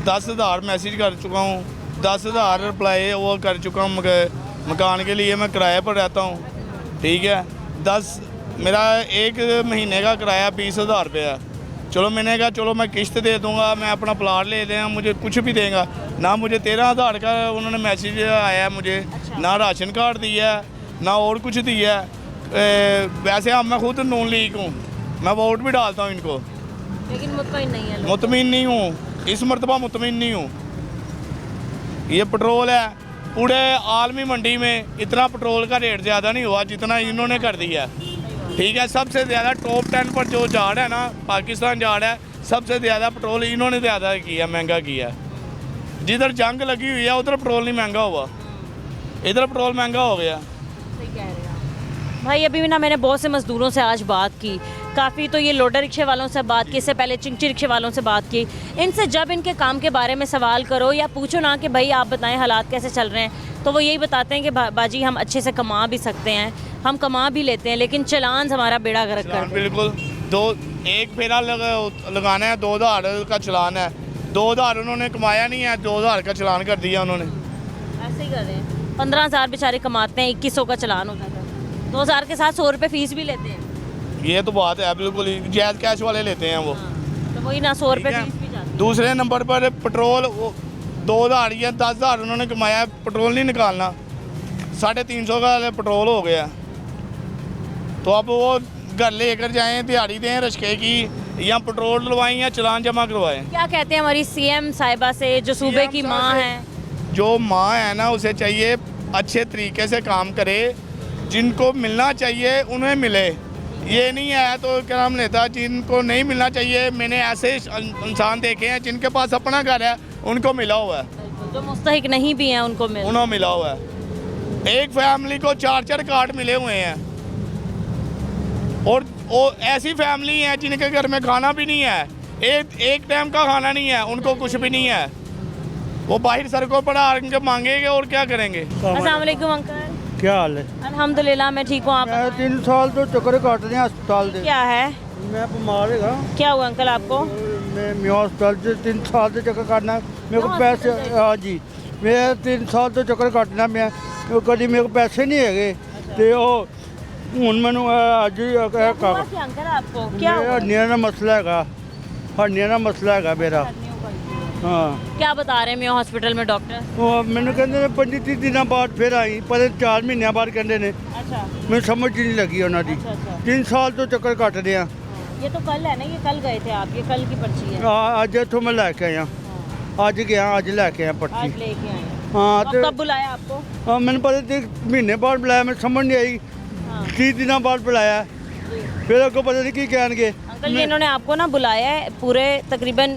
10,000 मैसेज कर चुका हूँ, 10,000 रिप्लाई वो कर चुका हूँ मकान के लिए। मैं किराए पर रहता हूँ, ठीक है। मेरा 1 महीने का किराया 20,000 रुपये है। चलो मैंने कहा चलो मैं किश्त दे दूँगा, मैं अपना प्लाट ले दें, मुझे कुछ भी देगा ना। मुझे 13,000 का उन्होंने मैसेज आया मुझे। अच्छा। ना राशन कार्ड दिया है, ना और कुछ दिया है। वैसे अब मैं खुद नून लीग हूँ, मैं वोट भी डालता हूँ इनको, लेकिन मुतमईन नहीं है। मुतमईन नहीं हूँ, इस मरतबा मुतमईन नहीं हूँ। ये पेट्रोल है, पूरे आलमी मंडी में इतना पेट्रोल का रेट ज़्यादा नहीं हुआ जितना इन्होंने कर दिया है, ठीक है। सबसे ज़्यादा टॉप 10 पर जो जा रहा है ना, पाकिस्तान जा रहा है, सबसे ज़्यादा पेट्रोल इन्होंने ज़्यादा किया, महंगा किया। जिधर जंग लगी हुई है उधर पेट्रोल नहीं महंगा हुआ, इधर पेट्रोल महंगा हो गया। भाई अभी भी ना मैंने बहुत से मज़दूरों से आज बात की, काफ़ी तो ये लोडर रिक्शे वालों से बात की, इससे पहले चिंची रिक्शे वालों से बात की। इनसे जब इनके काम के बारे में सवाल करो या पूछो ना कि भाई आप बताएं हालात कैसे चल रहे हैं, तो वो यही बताते हैं कि बाजी हम अच्छे से कमा भी सकते हैं, हम कमा भी लेते हैं, लेकिन चलान हमारा बेड़ा गर्क कर। बिल्कुल, 1 फेरा लगाना है, 2,000 का चलान है, 2,000 उन्होंने कमाया नहीं है, 2,000 का चलान कर दिया उन्होंने। ऐसे ही कर रहे हैं। 15,000 बेचारे कमाते हैं, 2100 का चलान होता है, 2,000 के साथ 100 रुपये फीस भी लेते हैं। ये तो बात है, बिल्कुल ही जायज़ कैश वाले लेते हैं वो। तो वही ना 100 रुपये फीस भी जाती है। दूसरे नंबर पर पेट्रोल 2,000 या 10,000 उन्होंने कमाया, पेट्रोल नहीं निकालना, 350 का पेट्रोल हो गया। तो अब वो घर लेकर जाएं, दिहाड़ी दें रिक्शे की, या पेट्रोल डलवाएं या चलान जमा करवाएं। क्या कहते हैं हमारी CM साहिबा से, जो सूबे की माँ है? जो माँ है ना, उसे चाहिए अच्छे तरीके से काम करे, जिनको मिलना चाहिए उन्हें मिले। ये नहीं है तो क्या नाम लेता, जिनको नहीं मिलना चाहिए। मैंने ऐसे इंसान देखे हैं जिनके पास अपना घर है, उनको मिला हुआ है, जो मुस्तहिक नहीं भी हैं उनको मिला हुआ है। एक फैमिली को 4-4 कार्ड मिले हुए हैं, वो ऐसी फैमिली है जिनके घर में खाना भी नहीं है, एक टाइम का खाना नहीं है, उनको कुछ भी नहीं है, वो बाहर सड़कों पर आके मांगेंगे और क्या करेंगे। अस्सलाम वालेकुम अंकल, क्या हाल है? अल्हम्दुलिल्लाह मैं ठीक हूँ। आप मैं 3 साल तो चक्कर काट रहे हैं अस्पताल से। क्या है? मैं बीमार है। क्या हुआ अंकल आपको? मैं मियाँ अस्पताल से 3 साल से चक्कर काटना, मेरे को पैसे, हाँ जी, मैं 3 साल तो चक्कर काटना, मैं कभी मेरे को पैसे नहीं है ते ਹੁਣ ਮੈਨੂੰ ਅੱਜ अंकल आपको क्या हुआ? हड्डियां का मसला है, हड्डियां का मसला है मेरा। हाँ, क्या बता रहे हैं मैं हॉस्पिटल में डॉक्टर? मैंने कहते ने 25 दिन बाद फिर आई, पर 4 महीनों बाद कहते ने। अच्छा, मैं समझ ही नहीं लगी उन्होंने। 3 साल तो चक्कर काट रहे हैं। ये तो कल है ना, ये कल गए थे आप, ये कल की पर्ची है। अज इतों मैं लैके आया, अज गया, अज लैके आया पर्ची। आज लेके आए। हाँ, तो कब बुलाया आपको? हाँ, मैंने पता 1 महीने बाद बुलाया, मैं समझ नहीं आई। 30 दिन बाद बुलाया, फिर आपको पता नहीं की कहेंगे। अंकल जी इन्होंने आपको ना बुलाया है पूरे तकरीबन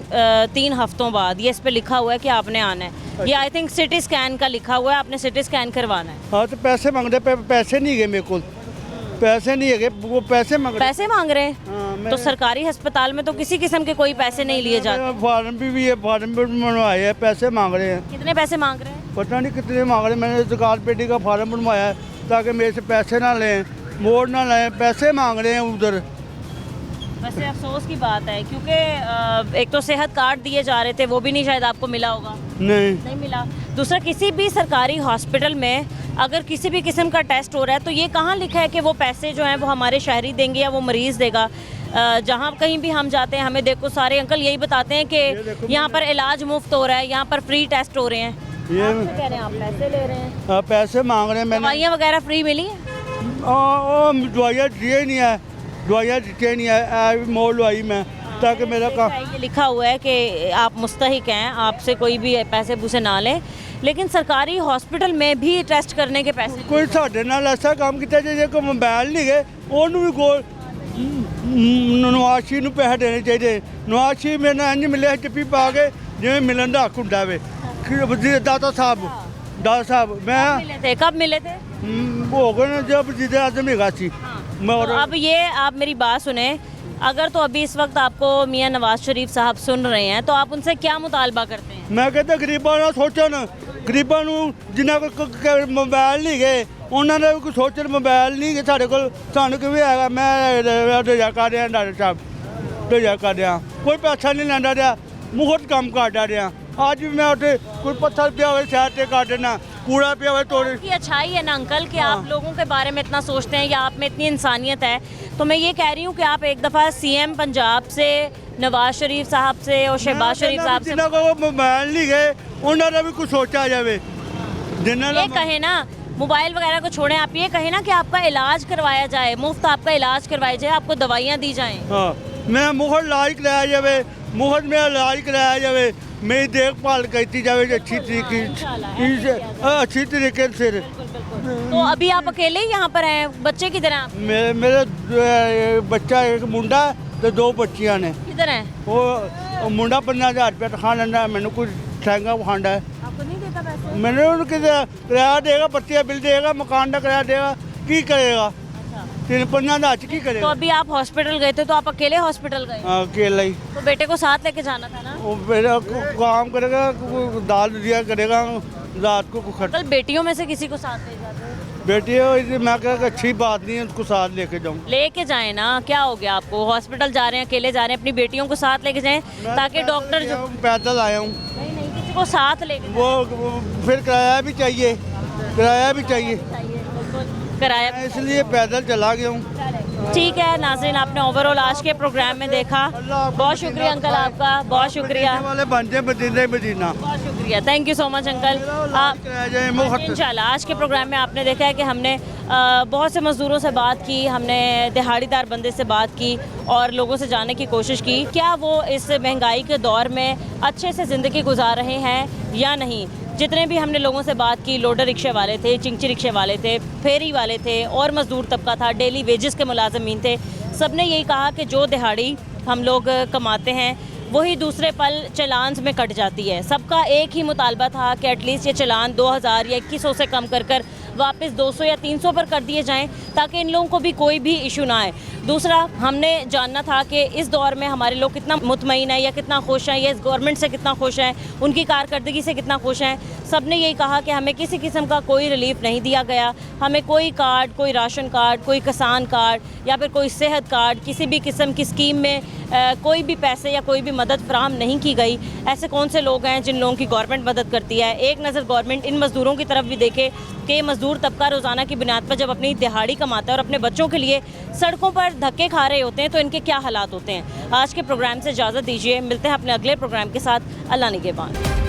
3 हफ्तों बाद, ये इस पे लिखा हुआ है कि आपने आना है। ये आई थिंक सिटी स्कैन का लिखा हुआ है, आपने सिटी स्कैन करवाना है। हाँ, तो पैसे मांगते, पैसे नहीं है मेरे को, पैसे नहीं है, वो पैसे मांग रहे हैं। तो सरकारी अस्पताल में तो किसी किस्म के कोई पैसे नहीं लिए जाते। फार्म भी है, फार्म भी बनवाए है, पैसे मांग रहे हैं। कितने पैसे मांग रहे हैं? पता नहीं कितने मांग रहे हैं। मैंने दुकान पेटी का फार्म बनवाया है ताकि मेरे से पैसे ना लें, मोड़ ना लें, पैसे मांग रहे हैं उधर। वैसे अफसोस की बात है क्योंकि एक तो सेहत कार्ड दिए जा रहे थे, वो भी नहीं शायद आपको मिला होगा। नहीं मिला। दूसरा, किसी भी सरकारी हॉस्पिटल में अगर किसी भी किस्म का टेस्ट हो रहा है तो ये कहाँ लिखा है कि वो पैसे जो हैं वो हमारे शहरी देंगे या वो मरीज़ देगा? जहाँ कहीं भी हम जाते हैं हमें देखो सारे अंकल यही बताते हैं कि यहाँ पर इलाज मुफ्त हो रहा है, यहाँ पर फ्री टेस्ट हो रहे हैं। आप कह रहे हैं आप पैसे ले रहे हैं? पैसे मांग रहे हैं। दवाइयाँ वगैरह फ्री मिली हैं? दवाइयाँ दिए नहीं है, दवाइयाँ दी नहीं है, मोड़ लवाई मैं ताकि मेरा काम। ये लिखा हुआ है कि आप मुस्तहिक हैं, आपसे कोई भी पैसे पूसे ना लें, लेकिन सरकारी हॉस्पिटल में भी टेस्ट करने के पैसे कोई साढ़े नाल ऐसा काम किया जे कोई मोबाइल नहीं गए ਉਹਨੂੰ ਵੀ ਕੋਲ ਨਵਾਸ਼ੀ ਨੂੰ ਪੈਸੇ ਦੇਣੇ ਚਾਹੀਦੇ। ਨਵਾਸ਼ੀ ਮੇਰੇ ਨਾਲ ਇੰਝ ਮਿਲਿਆ ਟਿੱਪੀ ਪਾ ਕੇ ਜਿਵੇਂ ਮਿਲਣ ਦਾ ਹੱਕ ਹੁੰਦਾ ਵੇ। ਦਾਤਾ ਸਾਹਿਬ मैं कब मिले थे? हो गए जब वजीर आजम हेगा सी। तो अब ये आप मेरी बात सुने, अगर तो अभी इस वक्त आपको मियां नवाज शरीफ साहब सुन रहे हैं तो आप उनसे क्या मुतालबा करते हैं? मैं कहता गरीबों ना सोचन, गरीबों जिन्होंने को मोबाइल नहीं गए उन्होंने भी कोई सोचन, मोबाइल नहीं गए साढ़े को सानू किवें हैगा। मैं रजा कर रहा डॉक्टर साहब, रजा कर रहा, कोई पैसा नहीं लैंदा रहा, मुफ्त काम करदा रहा। आज भी मैं उठे कोई पत्थर पिया हुआ शहर से काट देना, कूड़ा पिया हुआ तोड़े। की अच्छाई है ना अंकल कि आप लोगों के बारे में इतना सोचते हैं या आप में इतनी इंसानियत है। तो मैं ये कह रही हूँ कि आप एक दफ़ा CM पंजाब से, नवाज शरीफ साहब से और शहबाज शरीफ साहब से मोबाइल नहीं गए उन्होंने भी कुछ सोचा जाए। ये कहे ना मोबाइल वगैरह को छोड़ें, आप ये कहें ना कि आपका इलाज करवाया जाए, मुफ्त आपका इलाज करवाया जाए, आपको दवाइयाँ दी जाएँ। हाँ, मैं मुफ्त इलाज कराया जाए, मुफ्त में इलाज कराया जाए, मेरी देखभाल की जाए अच्छी तरीके से। तो अभी आप अकेले ही यहाँ पर हैं? बच्चे किधर हैं आप? मेरे बच्चा एक मुंडा तो 2 बच्चियां ने। किधर हैं? वो मुंडा 50,000 रुपया तनख्वाह लेना, मैंने कुछ ठहंगा खांडा है। आपको नहीं देता पैसे? मैंने उनको किराया देगा, बत्ती बिल देगा, मकान का किराया देगा, की करेगा? 3-5,000 की करेगा? तो अभी आप हॉस्पिटल गए थे तो आप अकेले हॉस्पिटल गए? अकेला ही। तो बेटे को साथ लेके जाना था ना? वो मेरा काम करेगा, दाल दिया करेगा, रात को कल बेटियों में से किसी को साथ ले जाते हैं? बेटी मैं कह अच्छी बात नहीं है, उसको साथ लेके जाऊँ। लेके जाए ना, क्या हो गया आपको? हॉस्पिटल जा रहे हैं, अकेले जा रहे हैं, अपनी बेटियों को साथ लेके जाएं ताकि डॉक्टर जो पैदल आया हूँ। नहीं किसी को साथ लेके वो फिर किराया भी चाहिए, किराया भी चाहिए, कराया, इसलिए पैदल चला गया हूँ। ठीक है नाज़रीन, आपने ओवरऑल आज के प्रोग्राम में देखा। बहुत शुक्रिया अंकल आपका, बहुत शुक्रिया, बहुत शुक्रिया, thank you so much uncle. इंशाल्लाह आज के प्रोग्राम में आपने देखा है कि हमने बहुत से मज़दूरों से बात की, हमने दिहाड़ीदार बंदे से बात की और लोगों से जानने की कोशिश की क्या वो इस महंगाई के दौर में अच्छे से ज़िंदगी गुजार रहे हैं या नहीं। जितने भी हमने लोगों से बात की, लोडर रिक्शे वाले थे, चिंची रिक्शे वाले थे, फेरी वाले थे और मज़दूर तबका था, डेली वेजेस के मुलाजमीन थे, सब ने यही कहा कि जो दिहाड़ी हम लोग कमाते हैं वही दूसरे पल चलान में कट जाती है। सबका एक ही मुतालबा था कि एटलीस्ट ये चलान 2000 या 2100 से कम कर वापस 200 या 300 पर कर दिए जाएं ताकि इन लोगों को भी कोई भी इशू ना आए। दूसरा, हमने जानना था कि इस दौर में हमारे लोग कितना मुतमईन है या कितना खुश हैं या इस गवर्नमेंट से कितना खुश हैं, उनकी कारकर्दगी से कितना खुश हैं। सब ने यही कहा कि हमें किसी किस्म का कोई रिलीफ नहीं दिया गया, हमें कोई कार्ड, कोई राशन कार्ड, कोई किसान कार्ड या फिर कोई सेहत कार्ड, किसी भी किस्म की स्कीम में कोई भी पैसे या कोई भी मदद फराहम नहीं की गई। ऐसे कौन से लोग हैं जिन लोगों की गवर्नमेंट मदद करती है? एक नज़र गवर्नमेंट इन मज़दूरों की तरफ भी देखे कि मज़दूर तबका रोज़ाना की बुनियाद पर जब अपनी दिहाड़ी कमाता है और अपने बच्चों के लिए सड़कों पर धक्के खा रहे होते हैं तो इनके क्या हालात होते हैं। आज के प्रोग्राम से इजाज़त दीजिए, मिलते हैं अपने अगले प्रोग्राम के साथ। अल्लाह निगहबान।